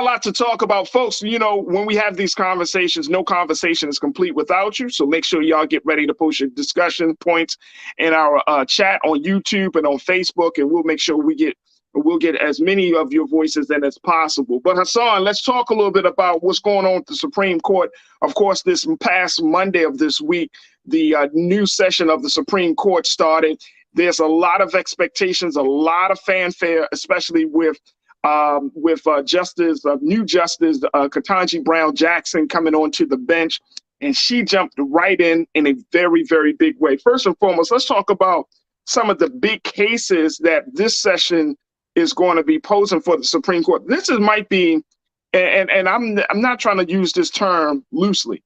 got a lot to talk about, folks. You know, when we have these conversations, no conversation is complete without you. So make sure y'all get ready to post your discussion points in our chat on YouTube and on Facebook, and we'll make sure we'll get as many of your voices in as possible. But Hassan, let's talk a little bit about what's going on with the Supreme Court. Of course, this past Monday of this week, the new session of the Supreme Court started. There's a lot of expectations, a lot of fanfare, especially with new Justice Ketanji Brown Jackson coming onto the bench, and she jumped right in a very, very big way. First and foremost, let's talk about some of the big cases that this session is going to be posing for the Supreme Court. Might be, and I'm not trying to use this term loosely,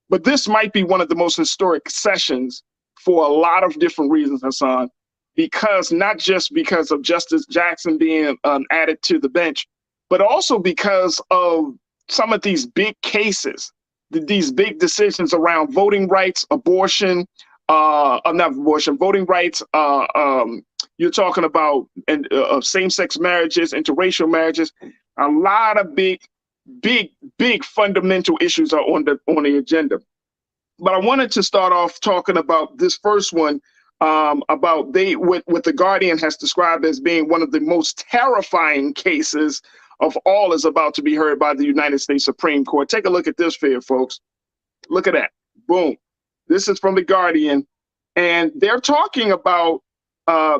but this might be one of the most historic sessions for a lot of different reasons, Hassan, because not just because of Justice Jackson being added to the bench, but also because of some of these big cases, these big decisions around voting rights, abortion, not abortion, voting rights. You're talking about same-sex marriages, interracial marriages. A lot of big fundamental issues are on the agenda. But I wanted to start off talking about this first one, about what the Guardian has described as being one of the most terrifying cases of all is about to be heard by the United States Supreme Court. Take a look at this here, folks. Look at that. Boom. This is from the Guardian, and they're talking about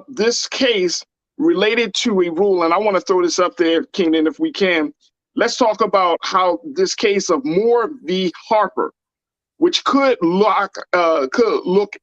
this case related to a rule, and I want to throw this up there, Keenan, if we can. Let's talk about how this case of Moore v. Harper, which could lock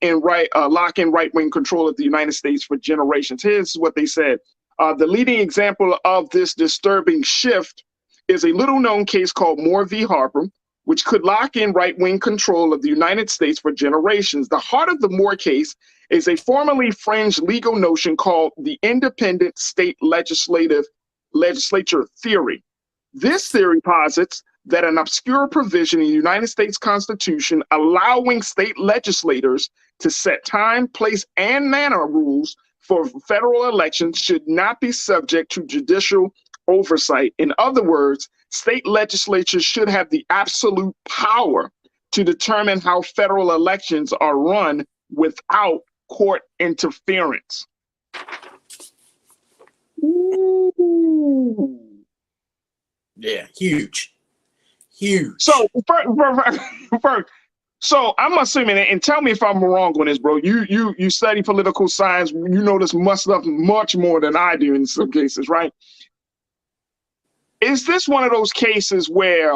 in right-wing control of the United States for generations. Here's what they said. The leading example of this disturbing shift is a little-known case called Moore v. Harper, which could lock in right-wing control of the United States for generations. The heart of the Moore case is a formerly fringe legal notion called the independent state legislature theory. This theory posits that an obscure provision in the United States Constitution allowing state legislators to set time, place, and manner rules for federal elections should not be subject to judicial oversight. In other words, state legislatures should have the absolute power to determine how federal elections are run without court interference. Ooh. Yeah, huge. So, so I'm assuming, and tell me if I'm wrong on this, bro. You study political science. You know this much more than I do in some cases, right? Is this one of those cases where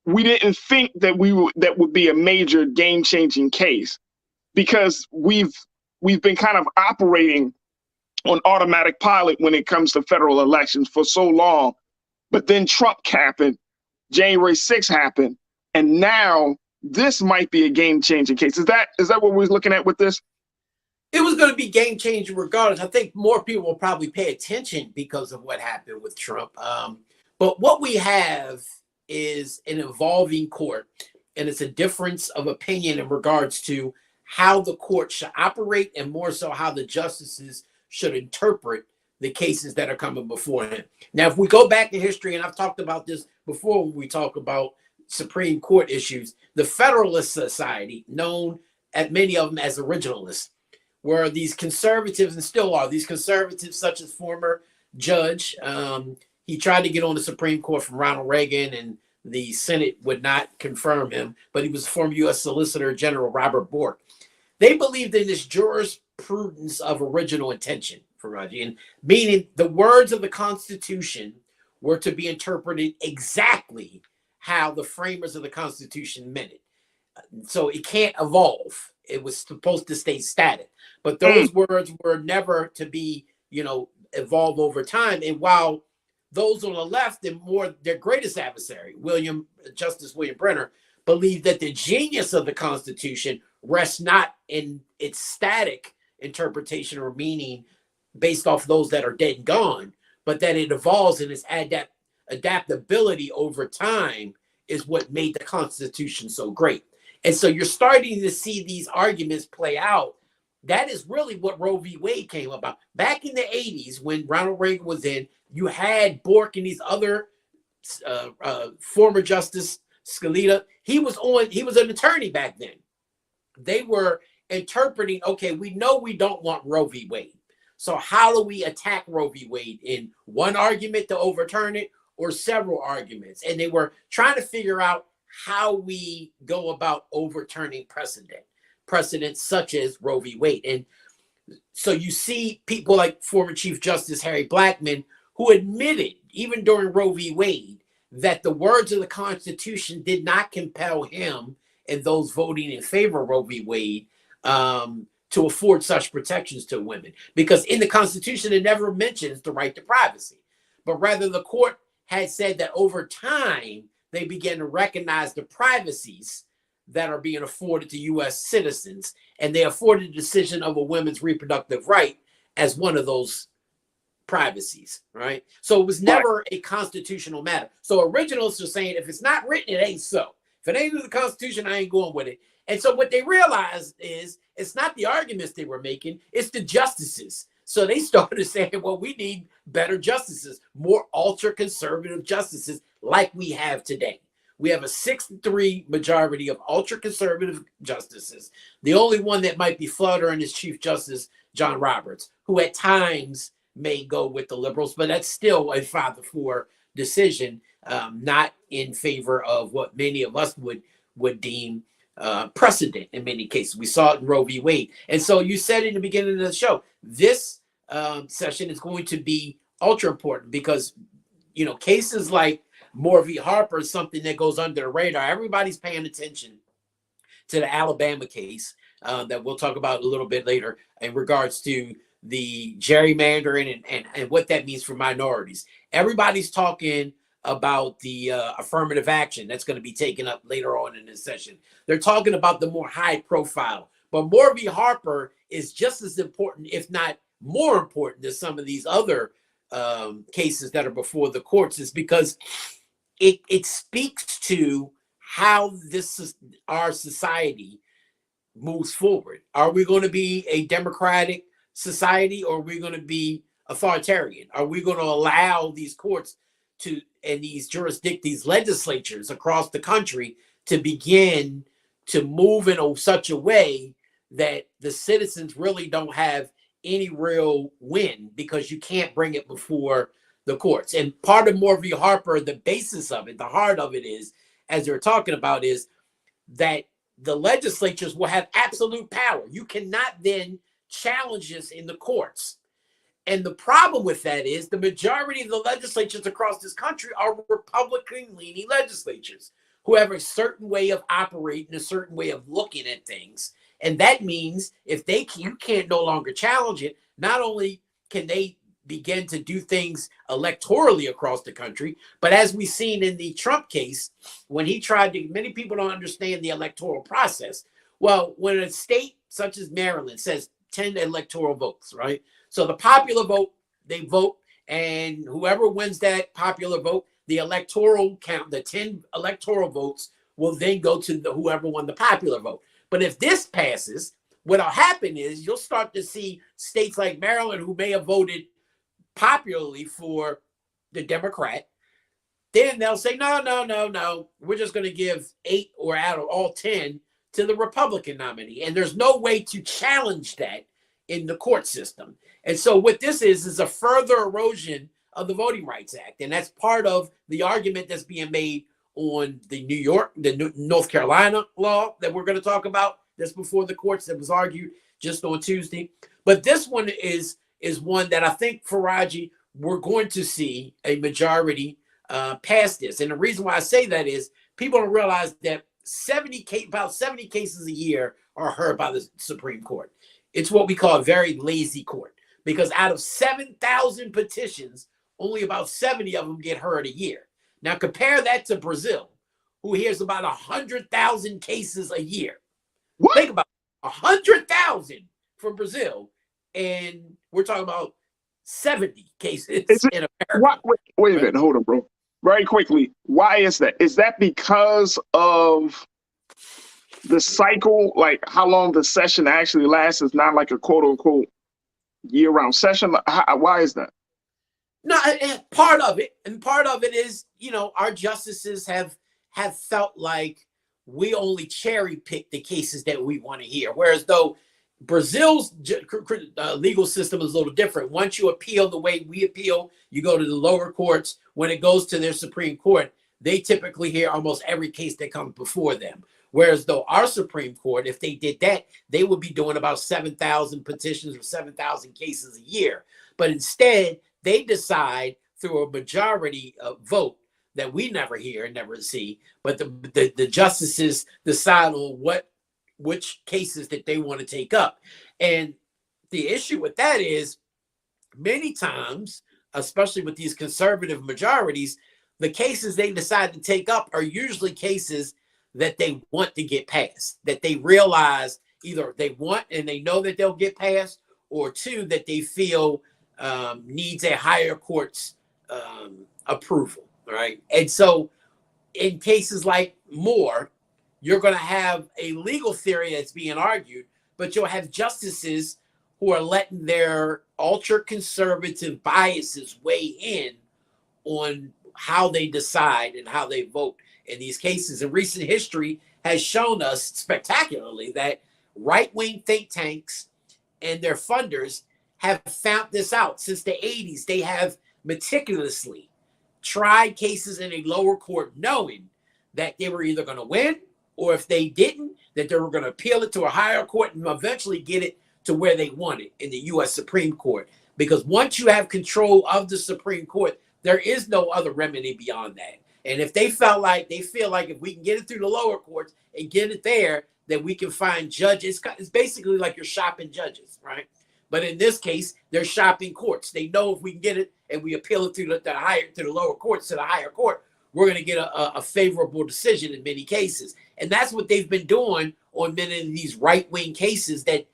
we didn't think that that would be a major game-changing case, because we've been kind of operating on automatic pilot when it comes to federal elections for so long, but then Trump happened, January 6th happened, and now this might be a game-changing case. Is that what we're looking at with this? It was going to be game-changing regardless. I think more people will probably pay attention because of what happened with Trump. But what we have is an evolving court, and it's a difference of opinion in regards to how the court should operate, and more so how the justices should interpret the cases that are coming before him. Now, if we go back in history, and I've talked about this before when we talk about Supreme Court issues, the Federalist Society, known at many of them as originalists, were these conservatives, and still are these conservatives, such as former judge. He tried to get on the Supreme Court from Ronald Reagan, and the Senate would not confirm him, but he was former U.S. Solicitor General Robert Bork. They believed in this jurisprudence of original intention, Faraji, and meaning the words of the Constitution were to be interpreted exactly how the framers of the Constitution meant it. So it can't evolve. It was supposed to stay static. But those words were never to be, evolve over time. And while those on the left and more their greatest adversary, Justice William Brenner, believed that the genius of the Constitution rests not in its static interpretation or meaning based off those that are dead and gone, but that it evolves in its adaptability over time is what made the Constitution so great. And so you're starting to see these arguments play out. That is really what Roe v. Wade came about. Back in the 80s, when Ronald Reagan was in, you had Bork and these other former Justice Scalia, he was an attorney back then. They were interpreting, okay, we know we don't want Roe v. Wade. So how do we attack Roe v. Wade? In one argument to overturn it or several arguments? And they were trying to figure out how we go about overturning precedents such as Roe v. Wade. And so you see people like former Chief Justice Harry Blackmun, who admitted, even during Roe v. Wade, that the words of the Constitution did not compel him and those voting in favor of Roe v. Wade to afford such protections to women. Because in the Constitution, it never mentions the right to privacy, but rather the court had said that over time, they began to recognize the privacies that are being afforded to U.S. citizens, and they afforded the decision of a woman's reproductive right as one of those privacies, right? So it was never a constitutional matter. So originalists are saying, if it's not written, it ain't so. If it ain't in the Constitution, I ain't going with it. And so what they realized is it's not the arguments they were making, it's the justices. So they started saying, well, we need better justices, more ultra-conservative justices like we have today. We have a 6-3 majority of ultra-conservative justices. The only one that might be fluttering is Chief Justice John Roberts, who at times may go with the liberals, but that's still a 5-4 decision, not in favor of what many of us would deem precedent in many cases. We saw it in Roe v. Wade. And so you said in the beginning of the show, this session is going to be ultra important because, you know, cases like Moore v. Harper is something that goes under the radar. Everybody's paying attention to the Alabama case that we'll talk about a little bit later in regards to the gerrymandering and what that means for minorities. Everybody's talking about the affirmative action that's going to be taken up later on in this session. They're talking about the more high profile, but Moore v. Harper is just as important, if not more important, than some of these other cases that are before the courts, is because it speaks to how our society moves forward. Are we going to be a democratic society, or are we going to be authoritarian? Are we going to allow these courts and these legislatures across the country to begin to move in such a way that the citizens really don't have any real win, because you can't bring it before the courts? And part of Moore v. Harper, the basis of it, the heart of it is, as they're talking about, is that the legislatures will have absolute power. You cannot then challenge this in the courts. And the problem with that is the majority of the legislatures across this country are Republican-leaning legislatures who have a certain way of operating, a certain way of looking at things. And that means if you can't no longer challenge it, not only can they begin to do things electorally across the country, but as we've seen in the Trump case, when he tried to, many people don't understand the electoral process. Well, when a state such as Maryland says 10 electoral votes, right? So the popular vote, they vote, and whoever wins that popular vote, the electoral count, the 10 electoral votes will then go to whoever won the popular vote. But if this passes, what'll happen is you'll start to see states like Maryland, who may have voted popularly for the Democrat, then they'll say, no, we're just going to give 8 or out of all 10 to the Republican nominee. And there's no way to challenge that in the court system. And so what this is a further erosion of the Voting Rights Act. And that's part of the argument that's being made on the North Carolina law that we're going to talk about that's before the courts, that was argued just on Tuesday. But this one is one that I think, Faraji, we're going to see a majority pass this. And the reason why I say that is people don't realize that about 70 cases a year are heard by the Supreme Court. It's what we call a very lazy court, because out of 7,000 petitions, only about 70 of them get heard a year. Now compare that to Brazil, who hears about 100,000 cases a year. What? Think about 100,000 from Brazil, and we're talking about 70 cases in America. Wait a minute, hold on, bro. Very quickly, why is that? Is that because of the cycle, like how long the session actually lasts? Is not like a quote unquote year-round session? Why is that? No, part of it, and part of it is, our justices have felt like we only cherry pick the cases that we want to hear. Whereas though Brazil's legal system is a little different. Once you appeal the way we appeal, you go to the lower courts. When it goes to their Supreme Court, they typically hear almost every case that comes before them. Whereas though our Supreme Court, if they did that, they would be doing about 7,000 petitions or 7,000 cases a year. But instead, they decide through a majority vote that we never hear and never see, but the justices decide on which cases that they want to take up. And the issue with that is many times, especially with these conservative majorities, the cases they decide to take up are usually cases that they want to get passed, that they realize either they want and they know that they'll get passed, or two, that they feel needs a higher court's approval, right? And so in cases like Moore, you're going to have a legal theory that's being argued, but you'll have justices who are letting their ultra-conservative biases weigh in on how they decide and how they vote in these cases. And recent history has shown us spectacularly that right-wing think tanks and their funders have found this out. Since the 80s, they have meticulously tried cases in a lower court knowing that they were either going to win, or if they didn't, that they were going to appeal it to a higher court and eventually get it to where they want it in the U.S. Supreme Court. Because once you have control of the Supreme Court, there is no other remedy beyond that. And if they feel like if we can get it through the lower courts and get it there, that we can find judges. It's basically like you're shopping judges, right? But in this case, they're shopping courts. They know if we can get it and we appeal it to the lower courts, to the higher court, we're going to get a favorable decision in many cases. And that's what they've been doing on many of these right-wing cases that,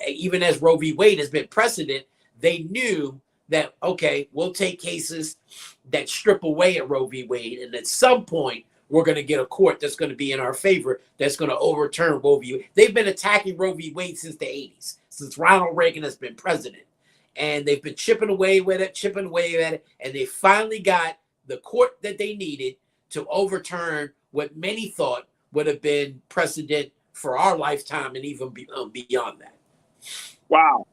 even as Roe v. Wade has been precedent, they knew that, okay, we'll take cases that strip away at Roe v. Wade, and at some point, we're going to get a court that's going to be in our favor, that's going to overturn Roe v. Wade. They've been attacking Roe v. Wade since the 80s, since Ronald Reagan has been president. And they've been chipping away at it, and they finally got the court that they needed to overturn what many thought would have been precedent for our lifetime and even beyond that. Wow.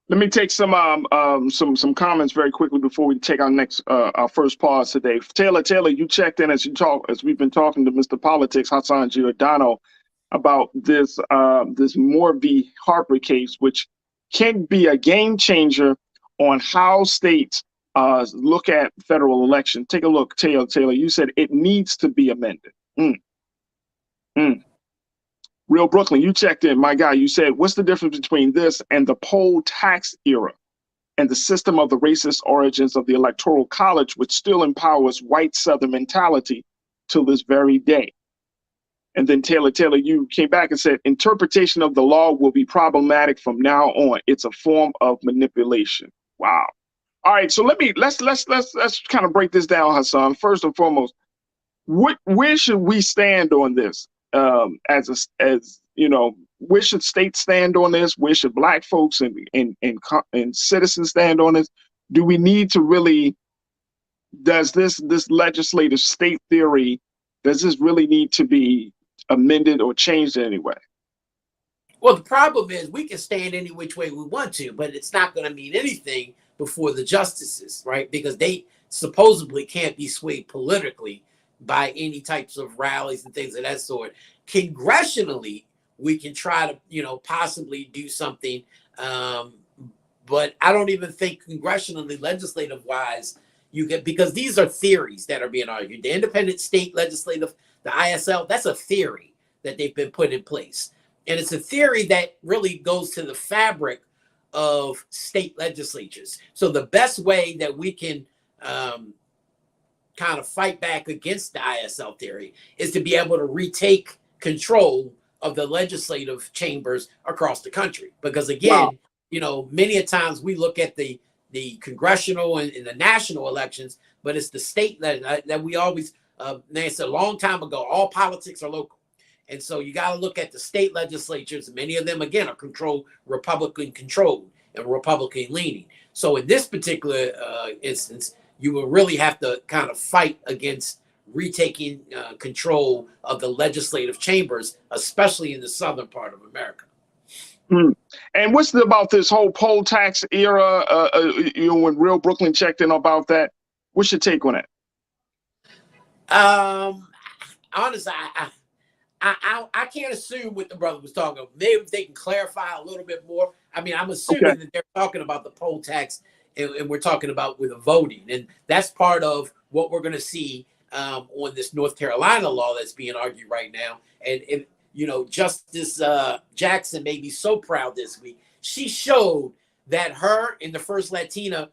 Let me take some comments very quickly before we take our first pause today. Taylor, you checked in as we've been talking to Mr. Politics Hassan Giordano about this Moore v. Harper case, which can be a game changer on how states look at federal election. Take a look, Taylor. You said it needs to be amended. Real Brooklyn, you checked in, my guy. You said, what's the difference between this and the poll tax era and the system of the racist origins of the Electoral College, which still empowers white Southern mentality till this very day? And then Taylor, you came back and said, interpretation of the law will be problematic from now on. It's a form of manipulation. Wow. All right, so let's kind of break this down, Hassan. First and foremost, where should we stand on this? Where should states stand on this? Where should Black folks and citizens stand on this? Do we need to really? Does this legislative state theory? Does this really need to be amended or changed in any way? Well, the problem is we can stand any which way we want to, but it's not going to mean anything before the justices, right? Because they supposedly can't be swayed politically by any types of rallies and things of that sort. Congressionally, we can try to, possibly do something. But I don't even think congressionally, legislative wise, because these are theories that are being argued. The independent state legislative, the ISL, that's a theory that they've been put in place. And it's a theory that really goes to the fabric of state legislatures. So the best way that we can kind of fight back against the ISL theory is to be able to retake control of the legislative chambers across the country. Because again, many a times we look at the congressional and the national elections, but it's the state that we always, they said a long time ago, all politics are local. And so you got to look at the state legislatures. Many of them, again, are Republican controlled. and Republican leaning. So in this particular instance, you will really have to kind of fight against retaking control of the legislative chambers, especially in the southern part of America. Hmm. And what's about this whole poll tax era? When Real Brooklyn checked in about that, what's your take on it? Honestly, I can't assume what the brother was talking about. Maybe if they can clarify a little bit more. I mean, I'm assuming that they're talking about the poll tax, and we're talking about with the voting, and that's part of what we're going to see on this North Carolina law that's being argued right now. And Justice Jackson made me so proud this week. She showed that her and the first Latina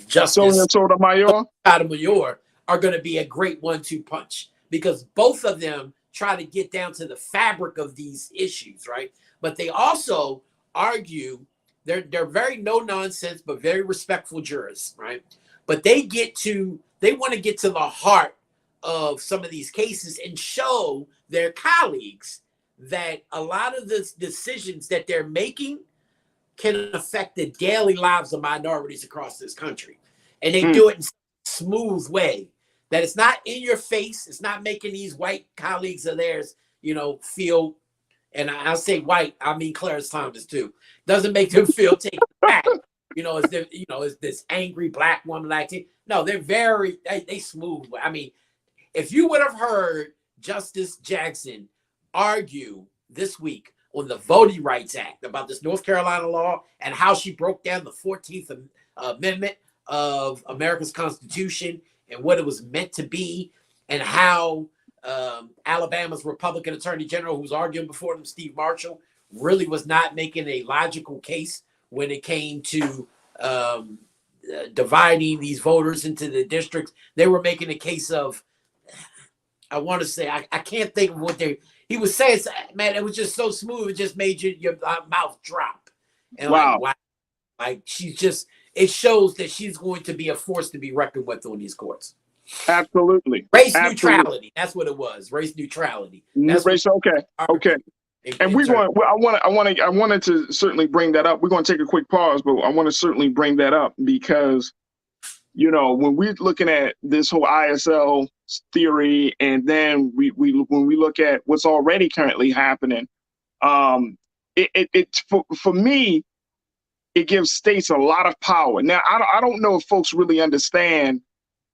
Justice Sotomayor are going to be a great 1-2 punch, because both of them try to get down to the fabric of these issues, right? But they also argue, they're very no nonsense but very respectful jurists, right? But they want to get to the heart of some of these cases and show their colleagues that a lot of the decisions that they're making can affect the daily lives of minorities across this country. And they do it in a smooth way, that it's not in your face. It's not making these white colleagues of theirs, feel, and I'll say white, I mean Clarence Thomas too, doesn't make them feel taken back. Is this angry black woman like it? No, they're they smooth. I mean, if you would have heard Justice Jackson argue this week on the Voting Rights Act about this North Carolina law and how she broke down the 14th Amendment of America's Constitution and what it was meant to be, and how Alabama's Republican Attorney General, who was arguing before them, Steve Marshall, really was not making a logical case when it came to dividing these voters into the districts. They were making a case of, I want to say, I can't think of what he was saying. Man, it was just so smooth. It just made your mouth drop. And wow. It shows that she's going to be a force to be reckoned with on these courts. Absolutely. Neutrality. That's what it was. Race neutrality. Okay. And I wanted to certainly bring that up. We're going to take a quick pause, but I want to certainly bring that up because, when we're looking at this whole ISL theory, and then when we look at what's already currently happening, for me, it gives states a lot of power. Now, I don't know if folks really understand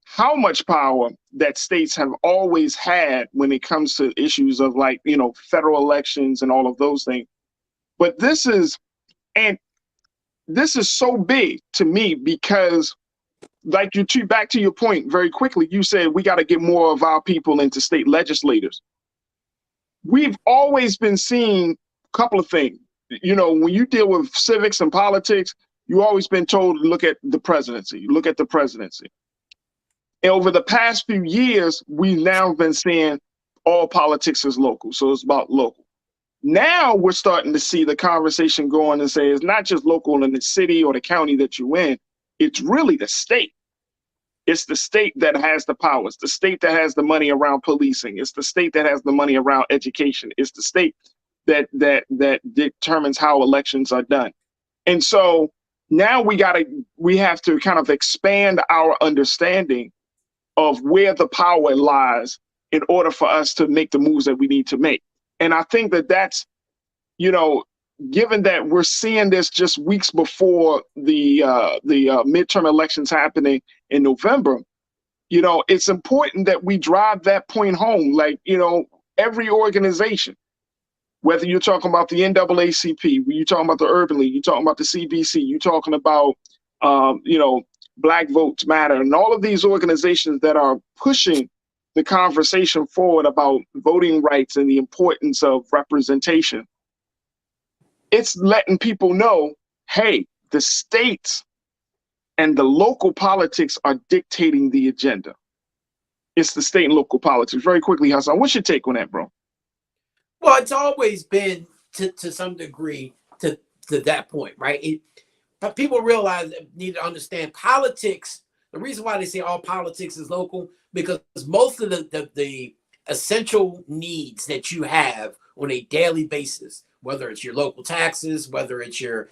how much power that states have always had when it comes to issues of federal elections and all of those things. But this is so big to me because, back to your point very quickly, you said we got to get more of our people into state legislators. We've always been seeing a couple of things. When you deal with civics and politics, you've always been told to look at the presidency. And over the past few years, we've now been seeing all politics is local. So it's about local. Now we're starting to see the conversation go on and say it's not just local in the city or the county that you're in. It's really the state. It's the state that has the power. It's the state that has the money around policing. It's the state that has the money around education. It's the state that determines how elections are done. And so now we have to kind of expand our understanding of where the power lies in order for us to make the moves that we need to make. And I think that's, given that we're seeing this just weeks before the midterm elections happening in November, it's important that we drive that point home. Every organization, whether you're talking about the NAACP, you're talking about the Urban League, you're talking about the CBC, you're talking about, Black Votes Matter, and all of these organizations that are pushing the conversation forward about voting rights and the importance of representation. It's letting people know, hey, the states and the local politics are dictating the agenda. It's the state and local politics. Very quickly, Hassan, what's your take on that, bro? Well, it's always been to some degree to that point, right? But people need to understand politics. The reason why they say all politics is local, because most of the essential needs that you have on a daily basis, whether it's your local taxes, whether it's your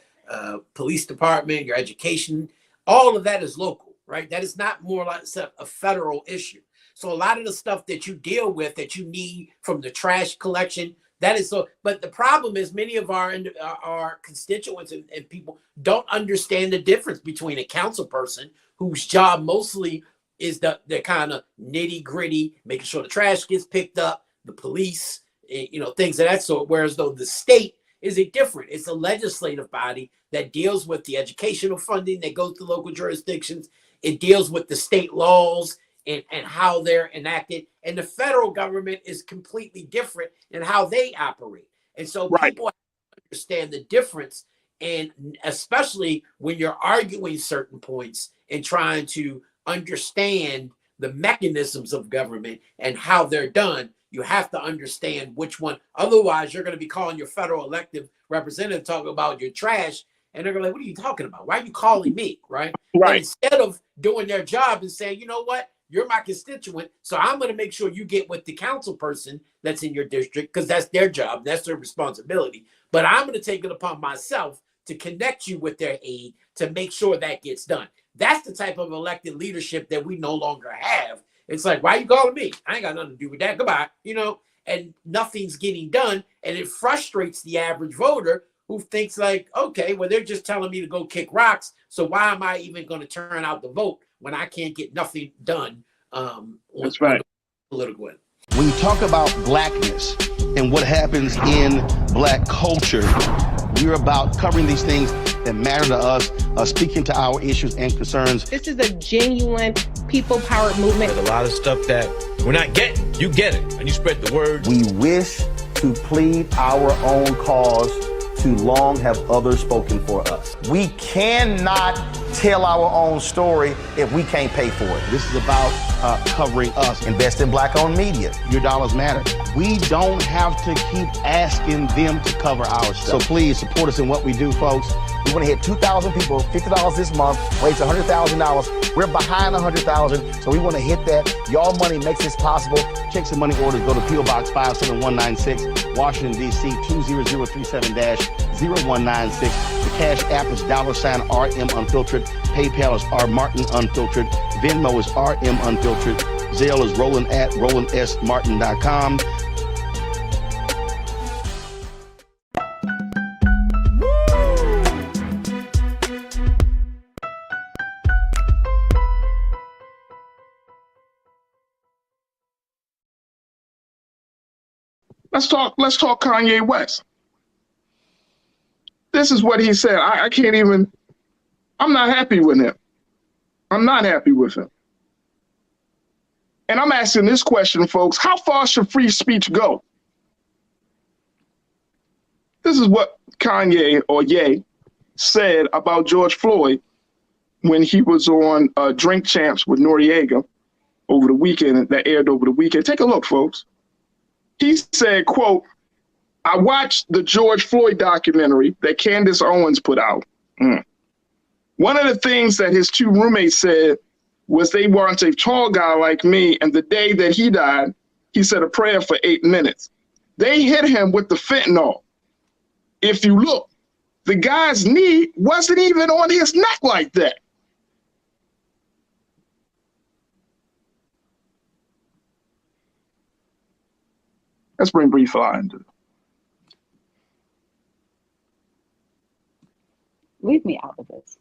police department, your education, all of that is local, right? That is not more like a federal issue. So a lot of the stuff that you deal with that you need from the trash collection, that is so. But the problem is many of our constituents and people don't understand the difference between a council person whose job mostly is the kind of nitty gritty, making sure the trash gets picked up, the police, things of that sort. Whereas though the state is different. It's a legislative body that deals with the educational funding that goes to local jurisdictions. It deals with the state laws and how they're enacted. And the federal government is completely different in how they operate. And so people have to understand the difference. And especially when you're arguing certain points and trying to understand the mechanisms of government and how they're done, you have to understand which one. Otherwise, you're going to be calling your federal elected representative talking about your trash, and they're going to be like, what are you talking about? Why are you calling me, right? But instead of doing their job and saying, you know what, you're my constituent, so I'm going to make sure you get with the council person that's in your district, because that's their job, that's their responsibility. But I'm going to take it upon myself to connect you with their aid to make sure that gets done. That's the type of elected leadership that we no longer have. It's like, why are you calling me? I ain't got nothing to do with that. Goodbye. And nothing's getting done. And it frustrates the average voter who thinks like, okay, well, they're just telling me to go kick rocks. So why am I even going to turn out the vote when I can't get nothing done? That's right. Political end. When you talk about blackness and what happens in black culture, we're about covering these things that matter to us, speaking to our issues and concerns. This is a genuine people-powered movement. There's a lot of stuff that we're not getting. You get it, and you spread the word. We wish to plead our own cause. Too long have others spoken for us. We cannot tell our own story if we can't pay for it. This is about covering us. Invest in black-owned media. Your dollars matter. We don't have to keep asking them to cover our stuff. So please support us in what we do, folks. We want to hit 2,000 people, $50 this month, raise $100,000. We're behind 100,000, so we want to hit that. Y'all money makes this possible. Checks and money orders go to P.O. Box 57196, Washington, D.C. 20037-0196. The Cash App is $RM Unfiltered. PayPal is R Martin Unfiltered. Venmo is RM Unfiltered. Zelle is Roland@RolandSMartin.com. Let's talk Kanye West. This is what he said. I can't even, I'm not happy with him. I'm not happy with him. And I'm asking this question, folks, how far should free speech go? This is what Kanye, or Ye, said about George Floyd when he was on Drink Champs with Noriega over the weekend, that aired over the weekend. Take a look, folks. He said, quote, I watched the George Floyd documentary that Candace Owens put out. One of the things that his two roommates said was they want a tall guy like me, and the day that he died, he said a prayer for 8 minutes. They hit him with the fentanyl. If you look, the guy's knee wasn't even on his neck like that. Let's bring Bree Fly into it. Leave me out of this.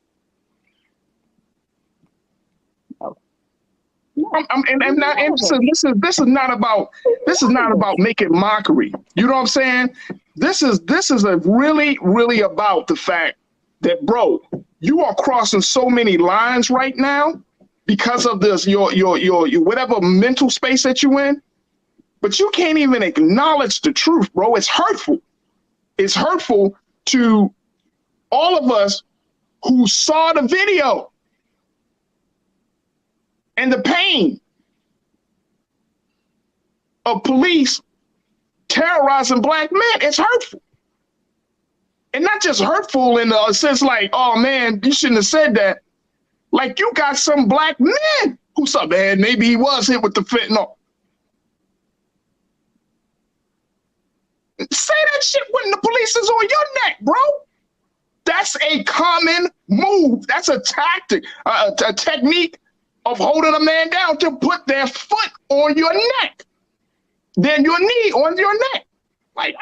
No. This is not about making mockery. You know what I'm saying? This is really about the fact that, bro, you are crossing so many lines right now because of this your whatever mental space that you in. But you can't even acknowledge the truth, bro. It's hurtful. It's hurtful to all of us who saw the video and the pain of police terrorizing black men. It's hurtful. And not just hurtful in a sense like, oh man, you shouldn't have said that. Like, you got some black men who said, man, maybe he was hit with the fentanyl. Say that shit when the police is on your neck, bro. That's a common move. That's a tactic, a technique of holding a man down to put their foot on your neck, then your knee on your neck. Like,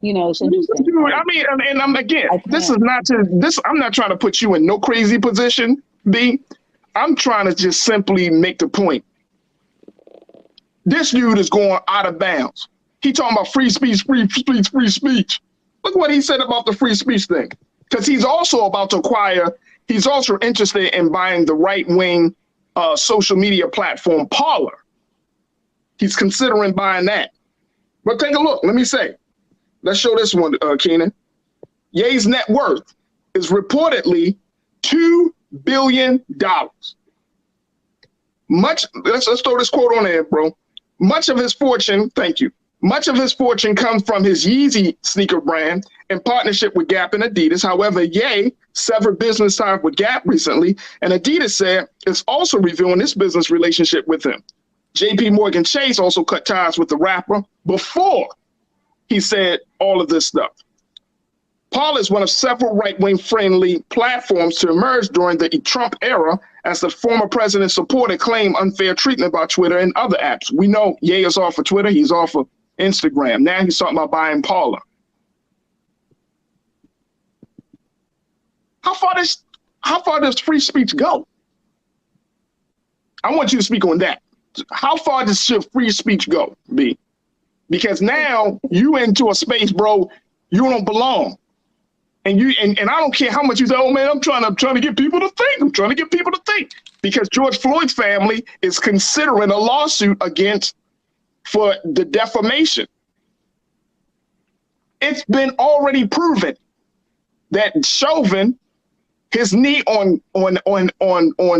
You know, it's interesting. I mean, and I'm again, this is not to this. I'm not trying to put you in no crazy position, B. I'm trying to just simply make the point. This dude is going out of bounds. He talking about free speech, free speech, free speech. Look what he said about the free speech thing. Because he's also about to acquire, he's also interested in buying the right-wing social media platform Parler. He's considering buying that. But take a look. Let me say. Let's show this one, Keenan. Ye's net worth is reportedly $2 billion. Let's throw this quote on there, bro. Much of his fortune, thank you. Much of his fortune comes from his Yeezy sneaker brand in partnership with Gap and Adidas. However, Ye severed business ties with Gap recently, and Adidas said it's also reviewing its business relationship with him. JP Morgan Chase also cut ties with the rapper before he said all of this stuff. Parler is one of several right-wing friendly platforms to emerge during the Trump era as the former president supported claimed unfair treatment by Twitter and other apps. We know Ye is off of Twitter, he's off of Instagram. Now he's talking about buying Parler. How far does free speech go? I want you to speak on that. How far does free speech go, B? Because now you into a space, bro, you don't belong. And I don't care how much you say, oh man, I'm trying to get people to think. I'm trying to get people to think. Because George Floyd's family is considering a lawsuit for the defamation. It's been already proven that Chauvin, his knee on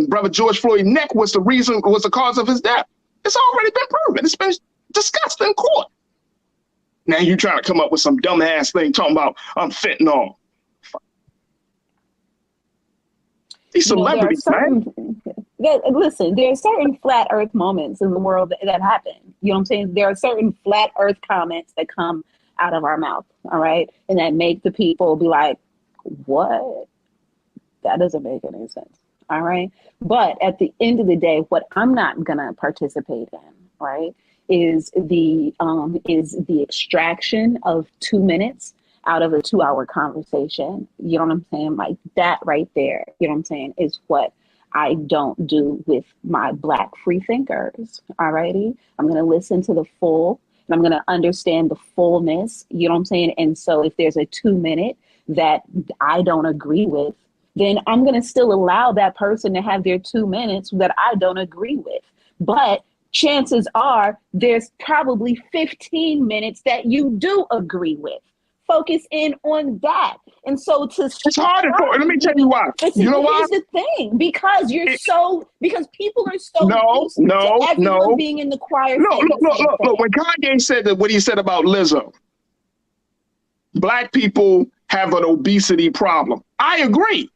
brother George Floyd's neck was the cause of his death. It's already been proven. It's been discussed in court. Now you trying to come up with some dumbass thing talking about fentanyl. These celebrities, man. Listen, there are certain flat earth moments in the world that happen. You know what I'm saying? There are certain flat earth comments that come out of our mouth, all right? And that make the people be like, what? That doesn't make any sense, all right? But at the end of the day, what I'm not gonna participate in, right, is the extraction of 2 minutes out of a 2-hour conversation. You know what I'm saying? Like that right there, you know what I'm saying, is what I don't do with my Black free thinkers. Alrighty. I'm going to listen to the full and I'm going to understand the fullness. You know what I'm saying? And so if there's a 2 minute that I don't agree with, then I'm going to still allow that person to have their 2 minutes that I don't agree with. But chances are there's probably 15 minutes that you do agree with. Focus in on that. And so it's hard to let me tell you why. You know why? Here's the thing, because because people are so used to everyone being in the choir. Look, when Kanye said that what he said about Lizzo, Black people have an obesity problem. I agree.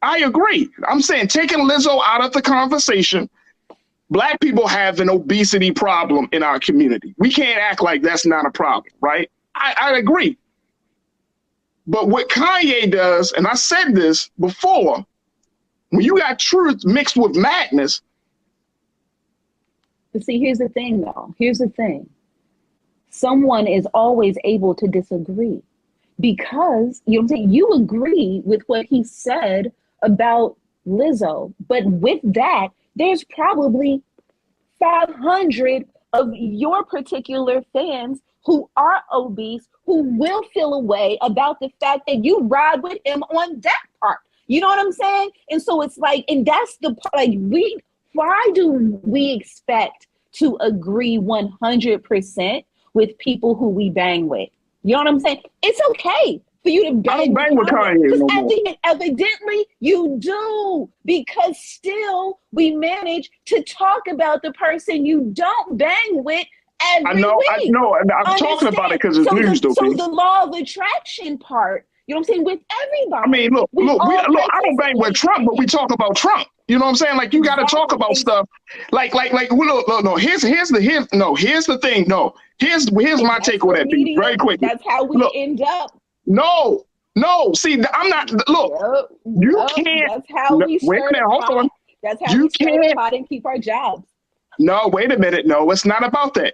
I'm saying taking Lizzo out of the conversation, Black people have an obesity problem in our community. We can't act like that's not a problem, right? I agree. But what Kanye does, and I said this before, when you got truth mixed with madness. But see, here's the thing, though. Here's the thing. Someone is always able to disagree because, you know what I'm saying, you agree with what he said about Lizzo. But with that, there's probably 500 of your particular fans who are obese, who will feel a way about the fact that you ride with him on that part. You know what I'm saying? And so it's like, and that's the part, like why do we expect to agree 100% with people who we bang with? You know what I'm saying? It's okay for you to bang. I don't bang with Kanye no more. Evidently you do, because still we manage to talk about the person you don't bang with. I know, and I'm talking about it because it's news, though. So the law of attraction part, you know what I'm saying, with everybody. I mean, look, I don't bang with Trump, but we talk about Trump. You know what I'm saying? Like, you got to talk about stuff. Like, no. Here's the thing. No, here's my take on that. Media, very quickly. That's how we end up. No. See, I'm not. Look, you can't. That's how we wait a minute. Hold on. That's how we stir the pot and keep our jobs. No, wait a minute. No, it's not about that.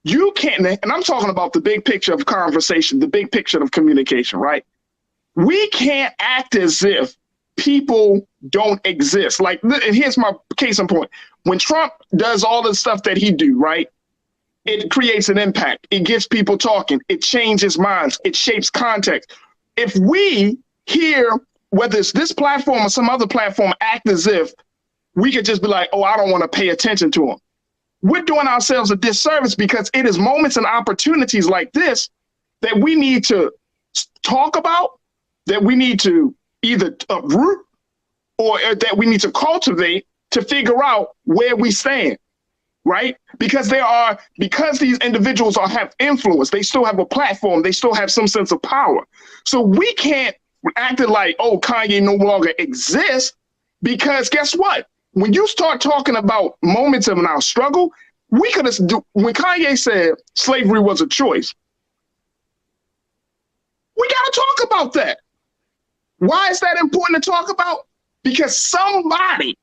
You can't. And I'm talking about the big picture of conversation, the big picture of communication, right? We can't act as if people don't exist. Like, and here's my case in point. When Trump does all the stuff that he do, right, it creates an impact. It gets people talking. It changes minds. It shapes context. If we here, whether it's this platform or some other platform, act as if we could just be like, oh, I don't want to pay attention to them, we're doing ourselves a disservice, because it is moments and opportunities like this that we need to talk about, that we need to either uproot or that we need to cultivate to figure out where we stand, right? Because these individuals have influence, they still have a platform, they still have some sense of power. So we can't act like, oh, Kanye no longer exists, because guess what? When you start talking about moments of our struggle, we could have, when Kanye said slavery was a choice, we got to talk about that. Why is that important to talk about? Because somebody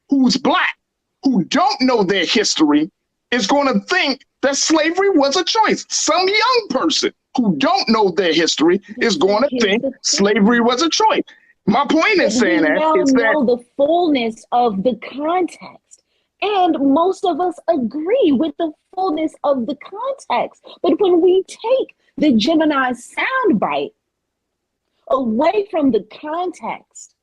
who's Black, who don't know their history, is going to think that slavery was a choice. Some young person who don't know their history is going to think slavery was a choice. My point in saying that is that we know the fullness of the context, and most of us agree with the fullness of the context. But when we take the Gemini soundbite away from the context,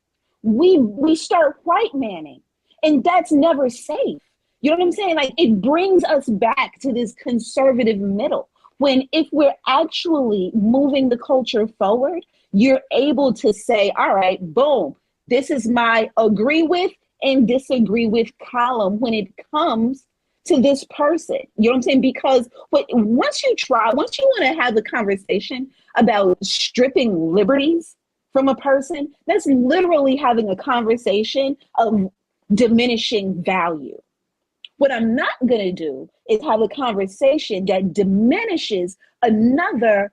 we start white manning, and that's never safe. You know what I'm saying? Like, it brings us back to this conservative middle, when if we're actually moving the culture forward, you're able to say, all right, boom, this is my agree with and disagree with column when it comes to this person. You know what I'm saying? Because once you want to have a conversation about stripping liberties from a person, that's literally having a conversation of diminishing value. What I'm not going to do is have a conversation that diminishes another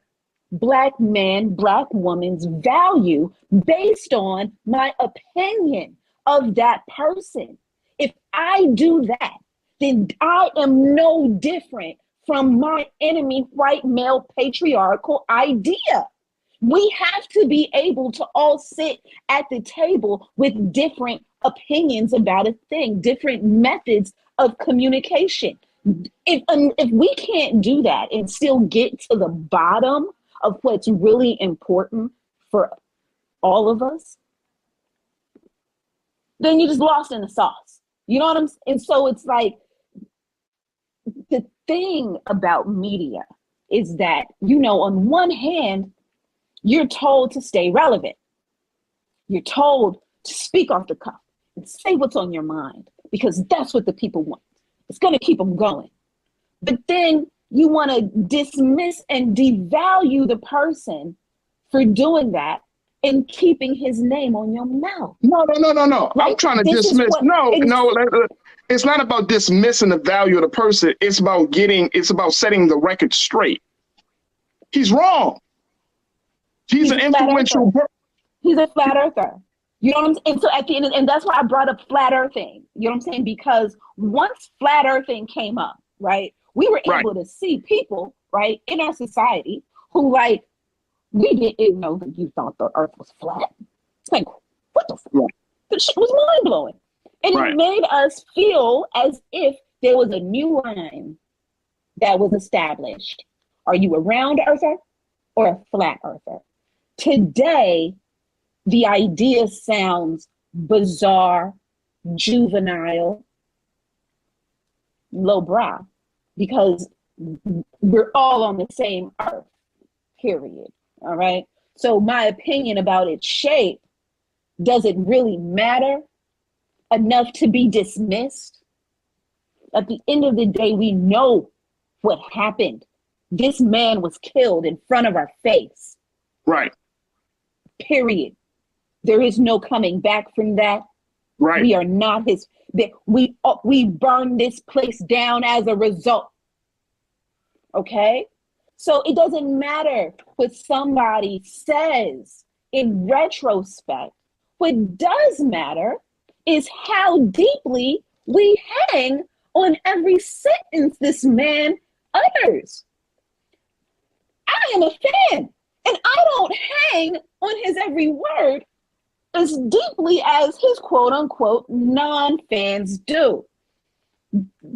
Black man, Black woman's value based on my opinion of that person. If I do that, then I am no different from my enemy, white male patriarchal idea. We have to be able to all sit at the table with different opinions about a thing, different methods of communication. If we can't do that and still get to the bottom of what's really important for all of us, then you're just lost in the sauce. You know what I'm saying? And so it's like, the thing about media is that, on one hand, you're told to stay relevant. You're told to speak off the cuff and say what's on your mind, because that's what the people want. It's going to keep them going. But then you want to dismiss and devalue the person for doing that and keeping his name on your mouth. No. Like, I'm trying to dismiss. It's not about dismissing the value of the person. It's about setting the record straight. He's wrong. He's an influential person. He's a flat earther. You know what I'm saying? And so at the end, and that's why I brought up flat earthing. You know what I'm saying? Because once flat earthing came up, right, we were able to see people, right, in our society who, like, we didn't know that you thought the earth was flat. Like, what the fuck? The shit was mind blowing. And it made us feel as if there was a new line that was established. Are you a round earther or a flat earther? Today, the idea sounds bizarre, juvenile, lowbrow, because we're all on the same earth, period. All right. So my opinion about its shape, does it really matter enough to be dismissed? At the end of the day, we know what happened. This man was killed in front of our face. Right. Period. There is no coming back from that. Right. We are not his. We burn this place down as a result. Okay? So it doesn't matter what somebody says in retrospect. What does matter is how deeply we hang on every sentence this man utters. I am a fan, and I don't hang on his every word as deeply as his quote unquote non-fans do.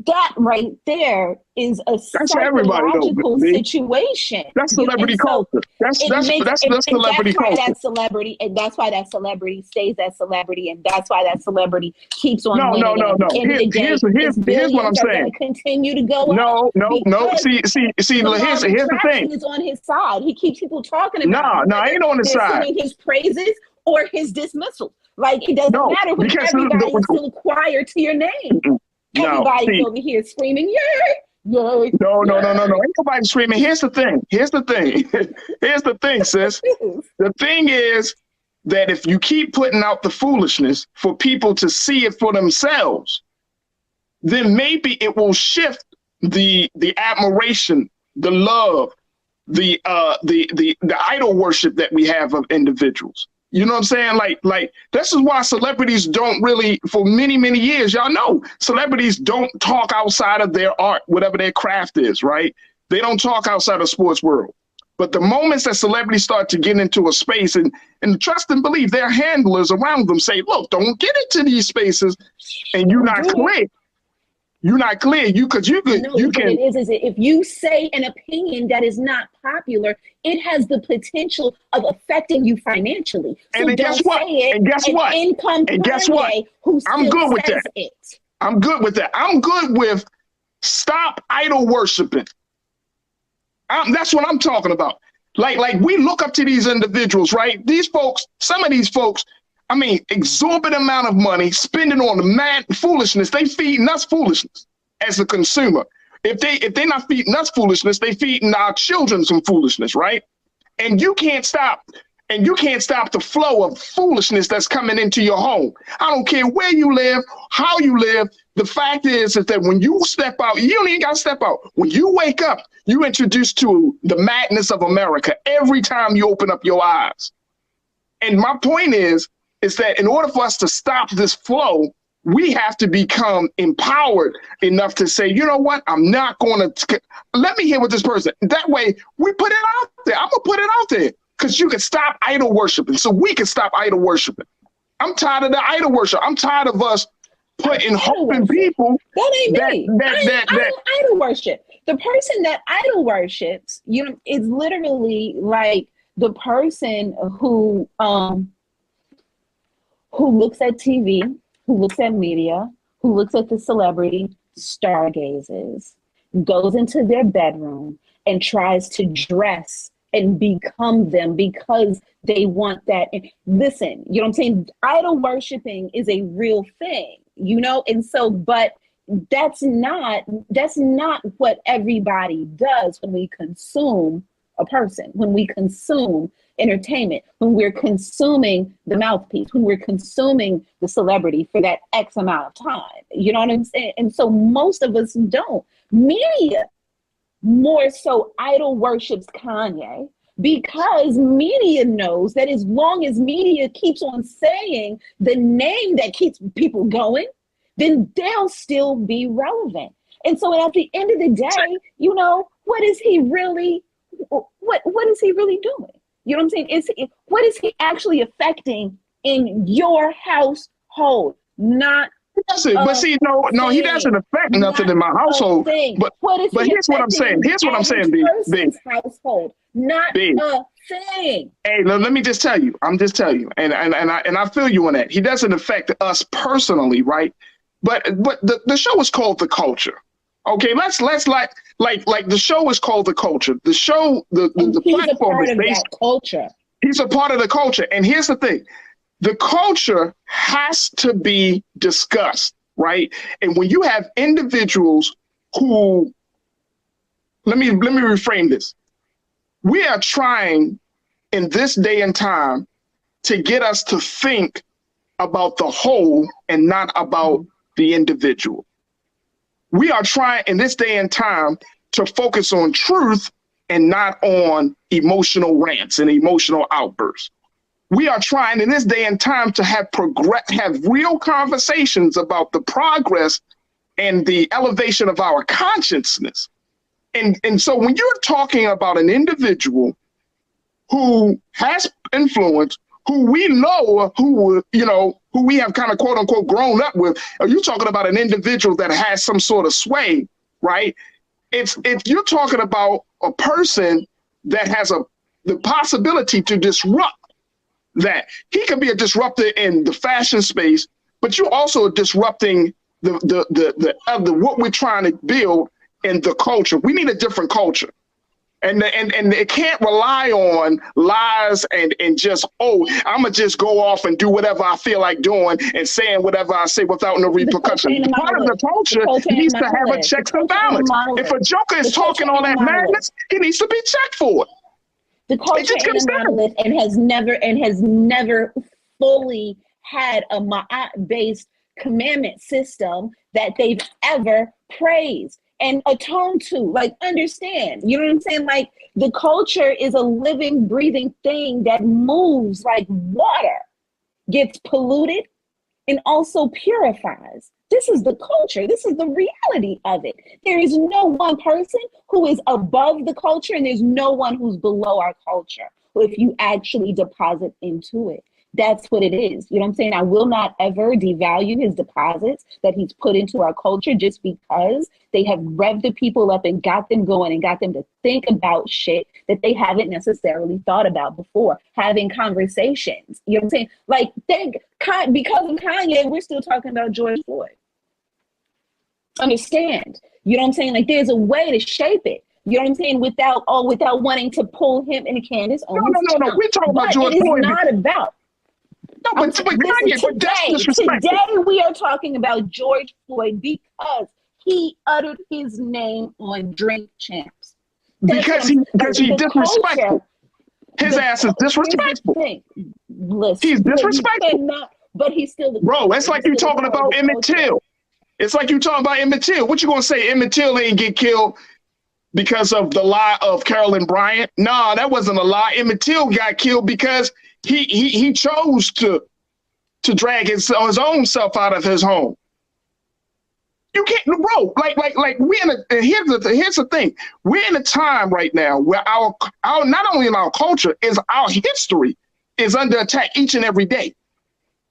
That right there is a psychological situation. That's celebrity culture. That's celebrity culture. And that's why that celebrity stays that celebrity, and that's why that celebrity keeps on winning. No. Here's what I'm saying. Continue to go up. No. See. Here's the thing. Is on his side. He keeps people talking about. I ain't on his side. His praises or his dismissal. Like it doesn't matter when everybody's still acquired to your name. Everybody's over here screaming, yay! No. Ain't nobody screaming. Here's the thing, sis. The thing is that if you keep putting out the foolishness for people to see it for themselves, then maybe it will shift the admiration, the love, the idol worship that we have of individuals. You know what I'm saying? Like this is why celebrities don't really, for many, many years, y'all know, celebrities don't talk outside of their art, whatever their craft is, right? They don't talk outside of sports world. But the moments that celebrities start to get into a space and trust and believe, their handlers around them say, look, don't get into these spaces and you're not clear. You're not clear. You can. It is if you say an opinion that is not popular, it has the potential of affecting you financially. So and guess what? And guess what? And guess what? I'm good with that. I'm good with that. I'm good with stop idol worshiping. That's what I'm talking about. Like we look up to these individuals, right? These folks, some of these folks, I mean, exorbitant amount of money spending on the mad foolishness. They feeding us foolishness as a consumer. If they're not feeding us foolishness, they feeding our children some foolishness, right? And you can't stop the flow of foolishness that's coming into your home. I don't care where you live, how you live. The fact is that when you step out, you don't even got to step out. When you wake up, you introduced to the madness of America every time you open up your eyes. And my point is that in order for us to stop this flow, we have to become empowered enough to say, you know what, I'm not going to, let me hear what this person, that way we put it out there. I'm going to put it out there because you can stop idol worshiping so we can stop idol worshiping. I'm tired of the idol worship. I'm tired of us putting hope in people. That ain't me. I don't idol worship. The person that idol worships, is literally like the person who looks at TV, who looks at media, who looks at the celebrity, stargazes, goes into their bedroom and tries to dress and become them because they want that. And listen, you know what I'm saying? Idol worshiping is a real thing, and so, but that's not what everybody does when we consume a person, when we consume entertainment, when we're consuming the mouthpiece, when we're consuming the celebrity for that X amount of time. You know what I'm saying? And so most of us don't. Media more so idol worships Kanye because media knows that as long as media keeps on saying the name that keeps people going, then they'll still be relevant. And so at the end of the day, what is he really doing? You know what I'm saying? What is he actually affecting in your household? Not but see, no, he doesn't affect nothing in my household. But here's what I'm saying. B. Household, not a thing. Hey, let me just tell you. I'm just telling you, and I feel you on that. He doesn't affect us personally, right? But the show is called The Culture. Okay, let's like the show is called The Culture. The show, the platform is based. Culture. He's a part of the culture. And here's the thing. The culture has to be discussed, right? And when you have individuals who, let me reframe this. We are trying in this day and time to get us to think about the whole and not about the individual. We are trying in this day and time to focus on truth and not on emotional rants and emotional outbursts. We are trying in this day and time to have real conversations about the progress and the elevation of our consciousness. And so when you're talking about an individual who has influence, who we know, who we have kind of quote unquote grown up with, are you talking about an individual that has some sort of sway, right? If you're talking about a person that has the possibility to disrupt that, he can be a disruptor in the fashion space, but you're also disrupting the what we're trying to build in the culture. We need a different culture. And it can't rely on lies and just, I'm going to just go off and do whatever I feel like doing and saying whatever I say without no repercussion. Part of the culture needs to have a checks and balance. If a joker is talking all that madness, he needs to be checked for it. The culture ain't a monolith and has never fully had a Ma'at-based commandment system that they've ever praised and atone to. Like, understand, you know what I'm saying? Like, the culture is a living, breathing thing that moves like water, gets polluted, and also purifies. This is the culture. This is the reality of it. There is no one person who is above the culture, and there's no one who's below our culture if you actually deposit into it. That's what it is. You know what I'm saying? I will not ever devalue his deposits that he's put into our culture just because they have revved the people up and got them going and got them to think about shit that they haven't necessarily thought about before, having conversations. You know what I'm saying? Like, because of Kanye, we're still talking about George Floyd. Understand? You know what I'm saying? Like, there's a way to shape it. You know what I'm saying? Without wanting to pull him and Candace on. No. We're talking about George Floyd. It's not about. No, but today we are talking about George Floyd because he uttered his name on Drink Champs. Because he's disrespectful. His ass is disrespectful. Listen, he's disrespectful. But he's still bro. It's like you talking about Emmett Till. It's like you talking about Emmett Till. What you gonna say? Emmett Till ain't get killed because of the lie of Carolyn Bryant? Nah, that wasn't a lie. Emmett Till got killed because he chose to drag his own self out of his home. You can't, bro. Like we here's the thing. We're in a time right now where our not only in our culture is our history is under attack each and every day.